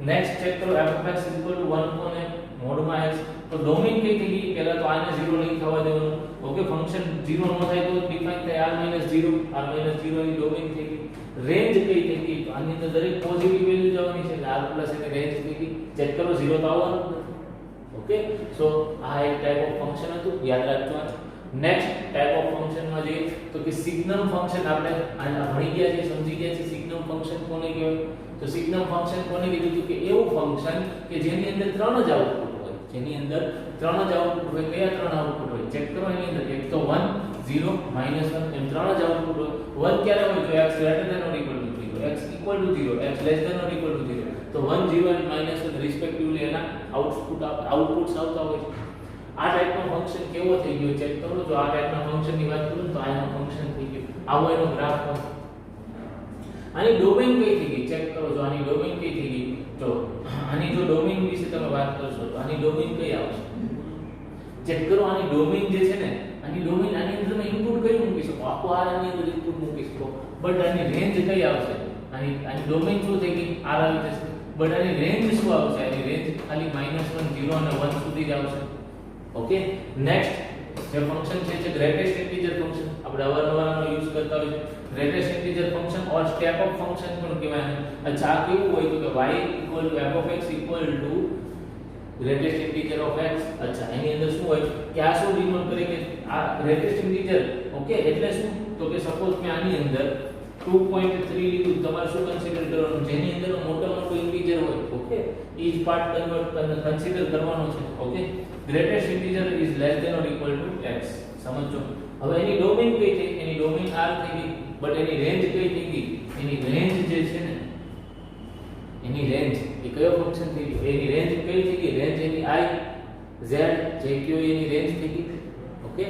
next check કરો f(x) 1 upon x mod માં x તો ડોમેન કઈ થઈ ગઈ પહેલા તો આને 0 નહીં થવા દેવાનું ઓકે ફંક્શન 0 ન થાય તો ડિફાઇન થાય r-0 r-0 ની ડોમેન થઈ ગઈ રેન્જ કઈ થઈ ગઈ તો આની અંદર દરેક પોઝિટિવ વેલ્યુ જવાની છે એટલે r+ એની રેન્જ થઈ ગઈ ચેક કરો 0 તો આવવાનું ઓકે સો આ એક ટાઈપ ઓફ ફંક્શન હતું યાદ રાખજો નેક્સ્ટ ટાઈપ ઓફ ફંક્શન માં જઈએ તો કે સિગ્નમ ફંક્શન આપણે આના ભણી ગયા છે સમજી ગયા છે સિગ્નમ ફંક્શન કોને કહેવાય તો સિગ્નમ ફંક્શન કોને કીધું હતું કે એવું ફંક્શન કે જેની અંદર ત્રણ જ આઉટપુટ હોય જેની અંદર ત્રણ જ આઉટપુટ હોય કયા ત્રણ આઉટપુટ હોય ચેક કરો એની અંદર એક તો 1 0 -1 એમ ત્રણ જ આઉટપુટ હોય 1 ક્યારે હોય તો x greater than or equal to 0 x equal to 0 x less than or equal to 0 તો 1 0 and -1 રિસ્પેક્ટિવલી એના આઉટપુટ્સ આવતા હોય છે આ ટાઈપનો ફંક્શન કેવો થઈ ગયો ચેક કરો જો આ ટાઈપના ફંક્શનની વાત કરું તો આનો ફંક્શન થઈ ગયો આવો એનો ગ્રાફ હોય આની ડોમેન કઈ થઈ ગઈ ચેક કરો જો આની ડોમેન કઈ થઈ ગઈ જો આની જો ડોમેન વિશે તમે વાત કરશો તો આની ડોમેન કઈ આવશે ચેક કરો આની ડોમેન જે છે ને આની ડોમેન આની અંદર તમે ઇનપુટ કઈ મૂકી શકો આખો r આની અંદર ઇનપુટ મૂકી શકો બટ આની રેન્જ કઈ આવશે આની ડોમેન શું થઈ ગઈ r આવી જશે બટ આની રેન્જ શું આવશે આની રેન્જ ખાલી -1 0 અને 1 સુધી જ આવશે ઓકે નેક્સ્ટ જે ફંક્શન છે ગ્રેટેસ્ટ ઇન્ટીજર ફંક્શન આપણે અવારનવાર આનો યુઝ કરતા હોઈએ greatest integer function or step of function પણ કહેવાય અચ્છા આ કેવું હોય તો કે y f of x greatest integer of x અચ્છા એની અંદર શું હોય કે આ શું ડિનોટ કરે કે આ ગ્રેટેસ્ટ ઇન્ટીજર ઓકે એટલે શું તો કે સપોઝ મેં આની અંદર 2.3 લીધું તમારે શું કન્સિડર કરવાનું જેની અંદર મોટો ઇન્ટીજર હોય ઓકે ઈ જ પાર્ટ કન્સિડર કરવાનો છે okay greatest integer is less than or equal to x સમજો હવે એની ડોમેન કઈ થઈ એની ડોમેન r થઈ ગઈ બટ એની રેન્જ કઈ થઈ ગઈ એની રેન્જ જે છે ને એની રેન્જ એ કયો ફંક્શન થઈ ગઈ એની રેન્જ કઈ થઈ ગઈ રેન્જ એની i z જે કયો એની રેન્જ થઈ ગઈ ઓકે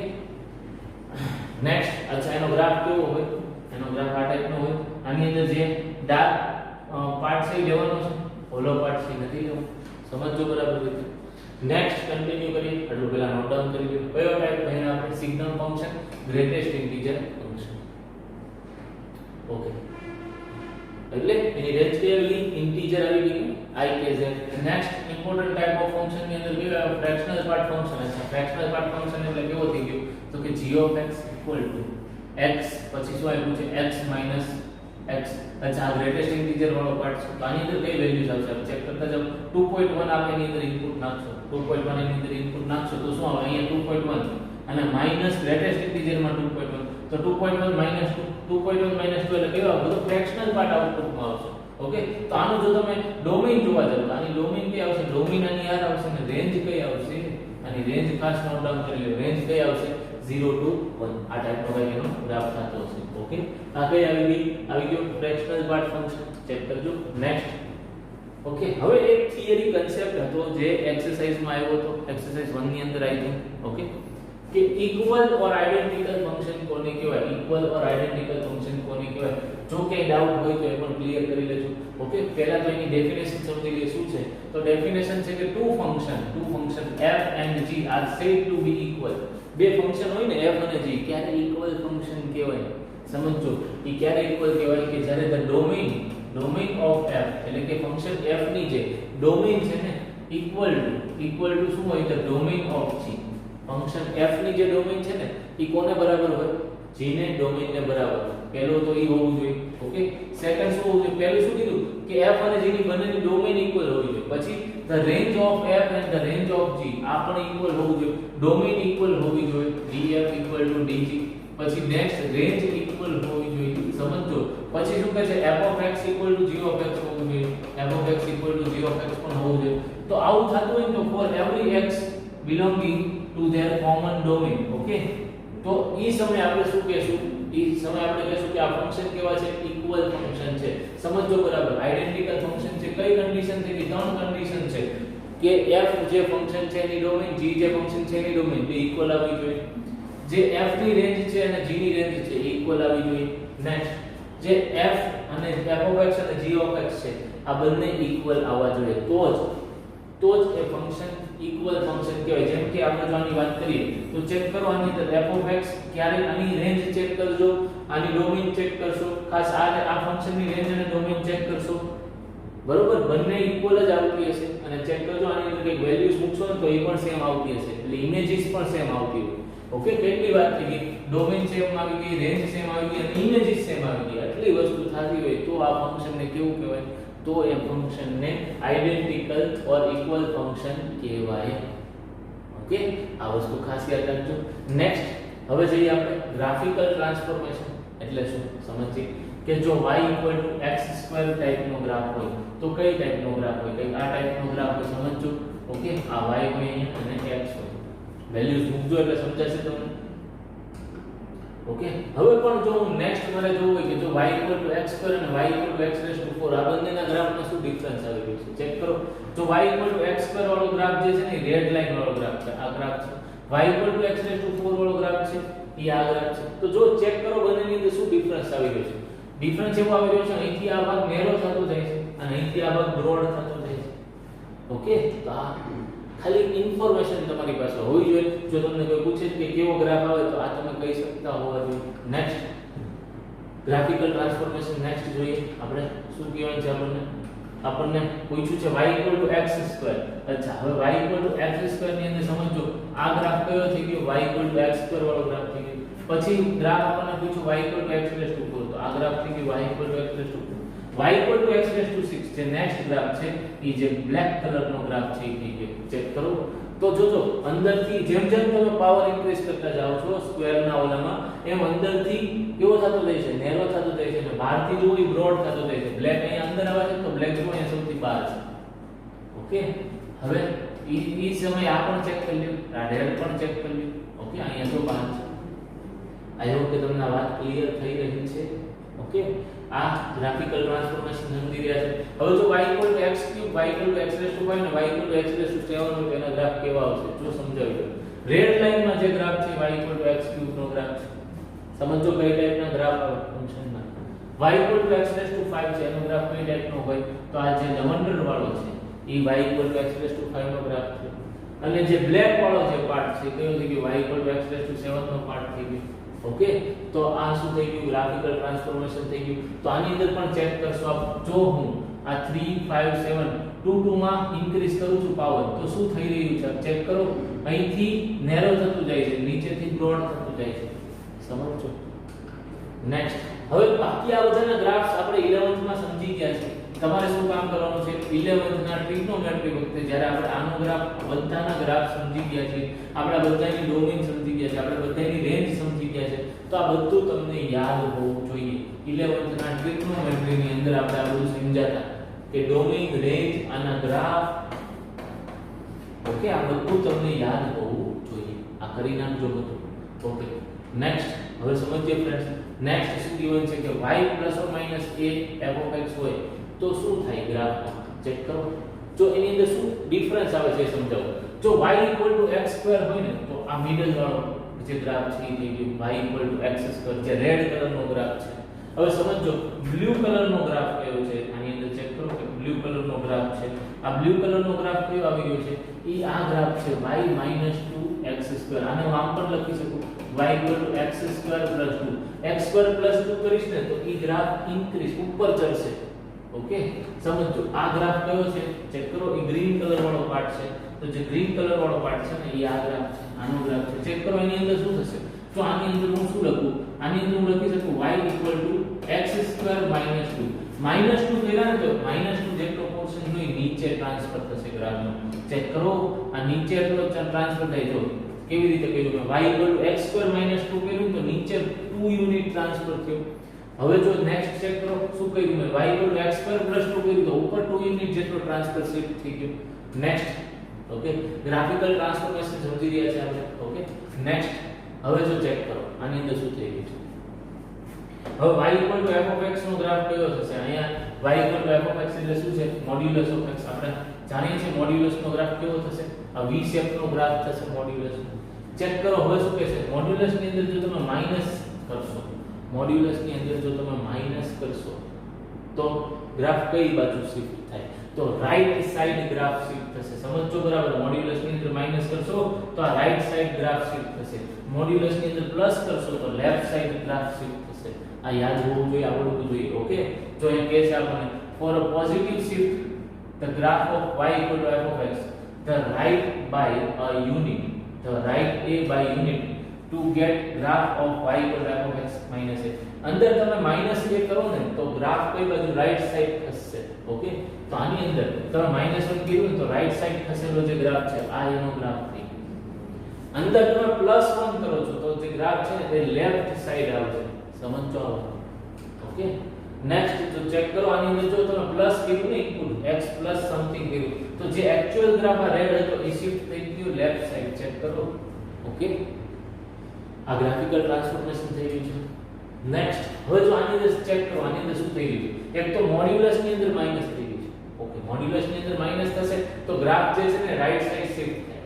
નેક્સ્ટ અચ્છા એનો ગ્રાફ કેવો હોય એનો ગ્રાફ આ ટાઈપનો હોય આની અંદર જે ડાર્ક પાર્ટ છે લેવાનો છે હોલો પાર્ટ છે નથી લેવાનો સમજો બરાબર રીતે નેક્સ્ટ કન્ટિન્યુ કરીએ એટલું પહેલા નોટ ડાઉન કરી લો કયો ટાઈપ ભણ્યા આપણે signum function greatest integer function okay એટલે એની રેન્જ કઈ આવી ગઈ ઇન્ટીજર આવી ગઈ i k z next important type of function ની અંદર કેવા ફ્રેક્શનલ પાર્ટ ફંક્શન છે ફ્રેક્શનલ પાર્ટ ફંક્શન એટલે કેવો થઈ ગયો તો કે g of x equal to x પછી શું આવ્યું છે x minus x અચ્છા ગ્રેટેસ્ટ ઇન્ટીજર વાળો પાર્ટ છે તો આની અંદર કઈ વેલ્યુઝ આવશે ચેક કરતા જાવ 2.1 આપણે એની અંદર ઇનપુટ નાખશો 2.1 એની અંદર ઇનપુટ નાખશો તો શું આવે અહીંયા 2.1 અને માઈનસ ગ્રેટેસ્ટ ઇન્ટીજર માં 2.1 તો 2.1 minus 2 2.1 minus 2 એટલે કેવા બધું ફ્રેક્શનલ પાર્ટ આઉટપુટમાં આવશે ઓકે તો આનું જો તમે ડોમેઇન જોવા જાવ તો આની ડોમેઇન કઈ આવશે ડોમેઇન આની યાર આવશે અને રેન્જ કઈ આવશે આની રેન્જ ખાસ નોટ ડાઉન કરી લો રેન્જ કઈ આવશે 0 to 1 આ ટાઈપનો કઈ એનો ગ્રાફ થતો હશે ઓકે આ કઈ આવી ગયો ફ્રેક્શનલ પાર્ટ ફંક્શન ચેક કરજો નેક્સ્ટ ઓકે હવે એક થિયરી કન્સેપ્ટ હતો જે એક્સરસાઇઝમાં આવ્યો હતો એક્સરસાઇઝ 1 ની અંદર આવી હતી ઓકે કે ઇક્વલ ઓર આઇડેન્ટિકલ ફંક્શન કોને કહેવાય ઇક્વલ ઓર આઇડેન્ટિકલ ફંક્શન કોને કહેવાય કહેવાય. જો ક્યાંય ડાઉટ હોય તો એ પણ ક્લિયર કરી લેજો. ઓકે, પહેલા તો એની ડેફિનેશન સમજી લઈએ શું છે. તો ડેફિનેશન છે કે two function f and g are said to be equal. બે ફંક્શન હોય ને f અને g, ક્યારે ઇક્વલ ફંક્શન કહેવાય સમજો. એ ક્યારે ઇક્વલ કહેવાય કે જ્યારે ધ ડોમેઇન ઓફ f, એટલે કે ફંક્શન f ની જે ડોમેઇન છે ને ઇક્વલ ટુ શું હોય, the domain of g. Function f ની જે ડોમેઇન છે ને એ કોને બરાબર હોય, g ને ડોમેઇન ને બરાબર. પહેલો તો ઈ હોવું જોઈએ. ઓકે, સેકન્ડ શું હોવું જોઈએ, પહેલું શું કીધું કે f અને g ની બંનેની ડોમેઇન ઇક્વલ હોવી જોઈએ. પછી the range of f and the range of g આ પણ ઇક્વલ હોવું જોઈએ. ડોમેઇન ઇક્વલ હોવી જોઈએ, df ઇક્વલ ટુ dg. પછી નેક્સ્ટ રેન્જ ઇક્વલ હોવી જોઈએ. સમજો. પછી શું કહે છે, f(x) ઇક્વલ ટુ g(x) હોવું જોઈએ. f(x) ઇક્વલ ટુ g(x) પણ હોવું જોઈએ. તો આવું થતું હોય તો for every x belonging to their common domain. Okay, તો ઈ સમય આપણે શું કહેશું, ઈ સમય આપણે કહેશું કે આ ફંક્શન કેવા છે, ઇક્વલ ફંક્શન છે. સમજો બરાબર. આઇડેન્ટિકલ ફંક્શન છે. કઈ કન્ડિશન છે કે ત્રણ કન્ડિશન છે કે f જે ફંક્શન છે એની ડોમેઇન, g જે ફંક્શન છે એની ડોમેઇન બે ઇક્વલ આવવી જોઈએ. જે f ની રેન્જ છે અને g ની રેન્જ છે એ ઇક્વલ આવવી જોઈએ. નેક્સ્ટ જે f અને f(x) અને g(x) છે આ બંને ઇક્વલ આવવા જોઈએ. તો જ એ ફંક્શન ઇક્વલ ફંક્શન કહેવાય. જેમ કે આપણે જો આની વાત કરીએ તો ચેક કરો આની અંદર f(x) ક્યારે આની રેન્જ ચેક કરજો, આની ડોમેઇન ચેક કરશો. ખાસ આ ફંક્શનની રેન્જ અને ડોમેઇન ચેક કરશો. બરોબર, બંને ઇક્વલ જ આવતી હશે. અને ચેક કરજો આની અંદર કંઈક વેલ્યુઝ મૂકશો ને તો એ પણ સેમ આવતી હશે. એટલે ઇમેજીસ પણ સેમ આવતી હોય. ઓકે, કેટલી વાત થઈ ગઈ, ડોમેઇન સેમ આવી ગઈ, રેન્જ સેમ આવી ગઈ અને ઇમેજીસ સેમ આવી ગઈ. આટલી વસ્તુ થતી હોય તો આ ફંક્શનને કેવું કહેવાય, તો એ ફંક્શનને આઇડેન્ટિકલ ઓર ઇક્વલ ફંક્શન કહેવાય. ઓકે, આ વસ્તુ ખાસ યાદ રાખજો. નેક્સ્ટ હવે જઈએ આપણે ગ્રાફિકલ ટ્રાન્સફોર્મેશન. એટલે શું સમજીએ કે જો y x² ટાઈપનો ગ્રાફ હોય તો કઈ ટાઈપનો ગ્રાફ હોય, કઈ આ ટાઈપનો ગ્રાફ હોય સમજો. ઓકે, આ y હોય અહીંયા અને x હોય. વેલ્યુઝ મૂકજો એટલે સમજાશે તમને. ઓકે, હવે પણ જો હું નેક્સ્ટ મારે જોવું હોય કે જો y x² અને y x4 આ બંનેના ગ્રાફમાં શું ડિફરન્સ આવી રહ્યો છે ચેક કરો. જો y x² વાળો ગ્રાફ જે છે ને રેડ લાઈન વાળો ગ્રાફ છે, આ ગ્રાફ છે. y x4 વાળો ગ્રાફ છે એ આ ગ્રાફ છે. તો જો ચેક કરો બંનેની અંદર શું ડિફરન્સ આવી રહ્યો છે. ડિફરન્સ એવો આવી રહ્યો છે અહીંથી આ ભાગ નેરો થતો જાય છે અને અહીંથી આ ભાગ બ્રોડ થતો જાય છે. ઓકે, તો આ ખાલી ઇન્ફોર્મેશન તમારી પાસે હોવી જોઈએ. જો તમને કોઈ પૂછે કે કેવો ગ્રાફ આવે તો આ તમે કહી શકતા હોવા જોઈએ. Next graphical transformation. નેક્સ્ટ જોઈએ આપણે શું કહેવાનું છે. આપણને પૂછ્યું છે y x². અચ્છા, હવે y x² ની અંદર સમજો આ ગ્રાફ કયો થઈ ગયો, y x² વાળો ગ્રાફ થઈ ગયો. પછી ગ્રાફ આપણને પૂછ્યું y x4 તો આ ગ્રાફ થઈ ગયો y x4. y x6 જે નેક્સ્ટ ગ્રાફ છે એ જે બ્લેક કલરનો ગ્રાફ છે એ થઈ ગયો. ચેક કરો. તો જોજો અંદરથી જેમ જેમ તમે પાવર ઇન્ક્રીઝ કરતા જાઓ છો સ્ક્વેરના ઓલામાં એમ અંદરથી કેવો થતો જાય છે, નેરો થતો જાય છે અને બહારથી જો એ બ્રોડ થતો જાય છે. બ્લેક અહીંયા અંદર આવે છે તો બ્લેક જો અહીંયા સૌથી બહાર છે. ઓકે, હવે ઈ સમય આ પણ ચેક કરી લ્યો, આ રેડ પણ ચેક કરી લ્યો. ઓકે, અહીંયા તો બહાર છે. આઈ હોપ કે તમને આ વાત ક્લિયર થઈ રહી છે. ઓકે, આ ગ્રાફિકલ ટ્રાન્સફોર્મેશન સમજી રહ્યા છે. હવે જો y x³ y x5 અને y x7 હોય તેના ગ્રાફ કેવા આવશે જો સમજાવી દો. રેડ લાઈનમાં જે ગ્રાફ છે y x³ નો ગ્રાફ છે. સમજો કઈ ટાઈપના ગ્રાફ આવે ફંક્શનમાં. y x5 છે એનો ગ્રાફ કઈ ટાઈપનો હોય તો આ જે લંબચોરસ વાળો છે એ y x5 નો ગ્રાફ છે. અને જે બ્લેક વાળો જે પાર્ટ છે કયો થઈ ગયો y x7 નો પાર્ટ થઈ ગયો. ઓકે, તો આ શું થઈ ગયું, ગ્રાફિકલ ટ્રાન્સફોર્મેશન થઈ ગયું. તો આની અંદર પણ ચેક કરશો આપ. જો હું આ 3 5 7 2 માં ઇન્ક્રીઝ કરું છું પાવર તો શું થઈ રહ્યું છે ચેક કરો. અહીંથી નેરો થતું જાય છે, નીચેથી બ્રોડ થતું જાય છે. સમજો. નેક્સ્ટ હવે બાકી આ બધાના ગ્રાફ્સ આપણે 11th માં સમજી ગયા છે. તમારે શું કામ કરવાનું છે 11th ના ટ્રિગ્નોમેટ્રી વખતે જ્યારે આપણે આનો ગ્રાફ બધાના ગ્રાફ સમજી ગયા છે, આપણે બધાની ડોમેઇન સમજી ગયા છે, આપણે બધાની રેન્જ સમજી ગયા છે, તો આ બધું તમને યાદ હોવું જોઈએ. 11th ના ટ્રિગ્નોમેટ્રી ની અંદર આપણે આ બધું સમજાતા કે ડોમેઇન, રેન્જ, આના ગ્રાફ. ઓકે, આ બધું તમને યાદ હોવું જોઈએ. આ કરી નાખજો બધું. ઓકે, નેક્સ્ટ હવે સમજીએ ફ્રેન્ડ્સ. નેક્સ્ટ શું કહેવાનું છે કે y ± a f(x) હોય તો શું થાય ગ્રાફમાં ચેક કરો. જો એની અંદર શું ડિફરન્સ આવે છે સમજાવો. જો y x² હોય ને તો આ મિડલ વાળો જે ગ્રાફ છે એ થઈ ગયું y x² જે રેડ કલરનો ગ્રાફ છે. હવે સમજો બ્લુ કલરનો ગ્રાફ કયો છે, આની અંદર ચેક કરો કે બ્લુ કલરનો ગ્રાફ છે. આ બ્લુ કલરનો ગ્રાફ કયો આવી ગયો છે? એ આ ગ્રાફ છે y - 2x². આને હું આમ પણ લખી શકું y = x² + 2. x² + 2 કરીશ ને તો એ ગ્રાફ ઇન્ક્રીઝ ઉપર ચડશે. ઓકે, સમજો આ ગ્રાફ કયો છે ચેક કરો. એ ગ્રીન કલર વાળો પાર્ટ છે. તો જે ગ્રીન કલર વાળો પાર્ટ છે ને એ આ ગ્રાફ છે, આનો ગ્રાફ છે. ચેક કરો એની અંદર શું થશે. તો આની અંદર હું શું લખું? આની અંદર હું લખી શકું y = x² - 2. -2 કર્યા ને તો -2 જેટલો પોર્શન હોય નીચે ટ્રાન્સફર થશે ગ્રાફનો. ચેક કરો આ નીચે એટલો ટ્રાન્સફર થાય. જો કેવી રીતે કર્યું મેં, y = x² - 2 કર્યું તો નીચે 2 યુનિટ ટ્રાન્સફર થયો. હવે જો નેક્સ્ટ ચેક કરો શું કર્યું મેં, y = x² + 2 કર્યું તો ઉપર 2 યુનિટ જેટલો ટ્રાન્સફર શિફ્ટ થઈ ગયો. નેક્સ્ટ ઓકે, ગ્રાફિકલ ટ્રાન્સફોર્મેશન સમજી રહ્યા છે આપણે. ઓકે, નેક્સ્ટ હવે જો ચેક કરો આની અંદર શું થઈ ગયું છે. હવે y = f(x) નો ગ્રાફ કયો થશે? અહીંયા y = f(x) એટલે શું છે? Modulus of x. આપણે જાણીએ છીએ મોડ્યુલસ નો ગ્રાફ કેવો થશે? આ v શેપ નો ગ્રાફ થશે મોડ્યુલસ. ચેક કરો હવે શું કહેશે? મોડ્યુલસ ની અંદર જો તમે માઈનસ કરશો, મોડ્યુલસ ની અંદર જો તમે માઈનસ કરશો તો ગ્રાફ કઈ બાજુ શિફ્ટ થાય? તો રાઈટ સાઈડ ગ્રાફ શિફ્ટ થશે. સમજો બરાબર? મોડ્યુલસ ની અંદર માઈનસ કરશો તો આ રાઈટ સાઈડ ગ્રાફ શિફ્ટ થશે. મોડ્યુલસ ની અંદર પ્લસ કરશો તો લેફ્ટ સાઈડ ગ્રાફ શિફ્ટ થશે. આ યાદ હોવું જોઈએ, આવડવું જોઈએ. ઓકે, જો એ કહે છે આપણને for a positive shift the graph of y = f(x), the right by a unit, the right a by unit to get graph of y = f(x - a). અંદર તમે -a કરો ને તો ગ્રાફ કઈ બાજુ? Right side ખસશે. ઓકે, તો આની અંદર તમે -1 કર્યું તો રાઈટ સાઈડ ખસેલો જે ગ્રાફ છે આ એનો ગ્રાફ થઈ ગયો. અંદર તમે +1 કરો છો તો જે ગ્રાફ છે તે લેફ્ટ સાઈડ આવશે. સમજો? ઓકે, નેક્સ્ટ જો ચેક કરો આની અંદર જો તમે પ્લસ કર્યું ને ઇનપુટ x પ્લસ સમથિંગ કર્યું તો જે એક્ચ્યુઅલ ગ્રાફ આ રેડ હતો એ શિફ્ટ થઈ ગયો લેફ્ટ સાઈડ. ચેક કરો. ઓકે, આ ગ્રાફિકલ ટ્રાન્સફોર્મેશન થઈ રહ્યું છે. નેક્સ્ટ હવે જો આની અંદર ચેક કરો આની અંદર શું થઈ રહ્યું છે? એક તો મોડ્યુલસ ની અંદર માઈનસ થઈ ગયું છે. ઓકે, મોડ્યુલસ ની અંદર માઈનસ થશે તો ગ્રાફ જે છે ને રાઈટ સાઈડ શિફ્ટ થાય.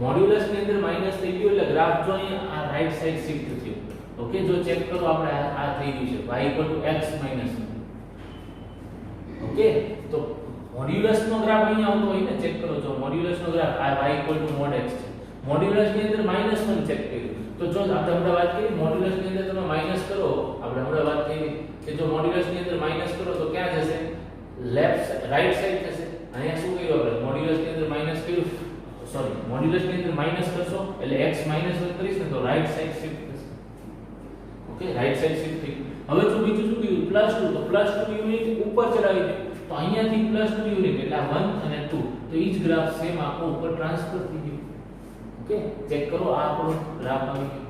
મોડ્યુલસ ની અંદર માઈનસ થઈ ગયું એટલે ગ્રાફ જો અહીંયા આ રાઈટ સાઈડ શિફ્ટ થયો. ઓકે, જો ચેક કરો આપણે આ થઈ ગયું છે y = x - 1. ઓકે, તો મોડ્યુલસ નો ગ્રાફ અહીંયા આવતો હોય ને, ચેક કરો. જો મોડ્યુલસ નો ગ્રાફ આ y = mod x છે. મોડ્યુલસ ની અંદર -1 ચેક કર્યું તો જો આપણે હમણાં વાત કરી મોડ્યુલસ ની અંદર તમે માઈનસ કરો, આપણે હમણાં વાત કરી કે જો મોડ્યુલસ ની અંદર માઈનસ કરો તો ક્યાં જશે? લેફ્ટ રાઈટ સાઈડ થશે. અહીંયા શું કર્યું આપણે? મોડ્યુલસ ની અંદર માઈનસ કર્યું, સોરી મોડ્યુલસ ની અંદર માઈનસ કરશો એટલે x - 1 કરીશ ને તો રાઈટ સાઈડ શિફ્ટ થશે. ઓકે, રાઈટ સાઈડ શિફ્ટ થઈ. હવે જો બીજું શું કર્યું? +2 તો +2 યુનિટ ઉપર ચડાવી દે તો અહીંયાથી +2 યુનિટ એટલે 1 અને 2 તો ઈ જ ગ્રાફ સેમ આખો ઉપર ટ્રાન્સફર થઈ ગયો. ઓકે, ચેક કરો આ આપણો ગ્રાફ આવી ગયો.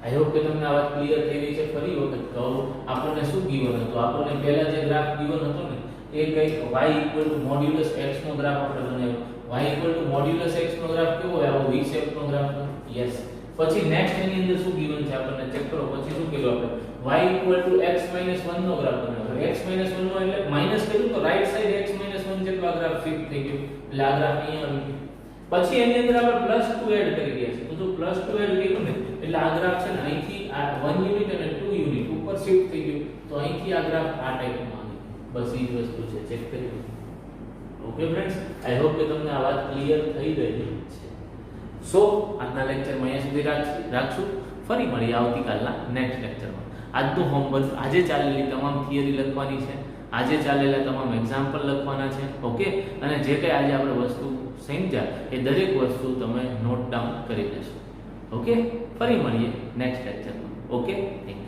આઈ હોપ કે તમને આ વાત ક્લિયર થઈ ગઈ છે. ફરી વખત કહું આપણને શું ગિવન હતું? આપણને પહેલા જે ગ્રાફ ગિવન હતો ને એ કઈ y = મોડ્યુલસ x નો ગ્રાફ આપણે બનાવ્યો. y = મોડ્યુલસ x નો ગ્રાફ કેવો હોય? આવો v શેપ નો ગ્રાફ. યસ. પછી નેક્સ્ટ એની અંદર શું ગિવન છે આપણને ચેક કરો. પછી શું કર્યું આપણે? y = x - 1 નો ગ્રાફ બનાવ્યો. x - 1 નો એટલે માઈનસ કર્યું તો રાઈટ સાઈડ x - 1 જેટલો આ ગ્રાફ શિફ્ટ થઈ ગયો એટલે આ ગ્રાફ અહીંયા આવી ગયો. પછી એની અંદર આપણે +2 એડ કરી રહ્યા છે તો જો +2 એડ કર્યું ને એટલે આ ગ્રાફ છે ને અહીંથી આ 1 યુનિટ અને 2 યુનિટ ઉપર શિફ્ટ થઈ ગયું તો અહીંથી આ ગ્રાફ આ ટાઈપમાં આવી. બસ એ જ વસ્તુ છે. ચેક કરી. ઓકે ફ્રેન્ડ્સ, આઈ હોપ કે તમને આ વાત ક્લિયર થઈ ગઈ છે. સો આજના લેક્ચરમાં અહીંયા સુધી રાખશું. ફરી મળીએ આવતીકાલના નેક્સ્ટ લેક્ચરમાં. આજનું હોમવર્ક આજે ચાલેલી તમામ થિયરી લખવાની છે, આજે ચાલેલા તમામ એક્ઝામ્પલ લખવાના છે. ઓકે, અને જે કંઈ આજે આપણે વસ્તુ સમજ્યા એ દરેક વસ્તુ તમે નોટ ડાઉન કરી લેશો. ઓકે, ફરી મળીએ નેક્સ્ટ લેક્ચરમાં. Okay, thank you.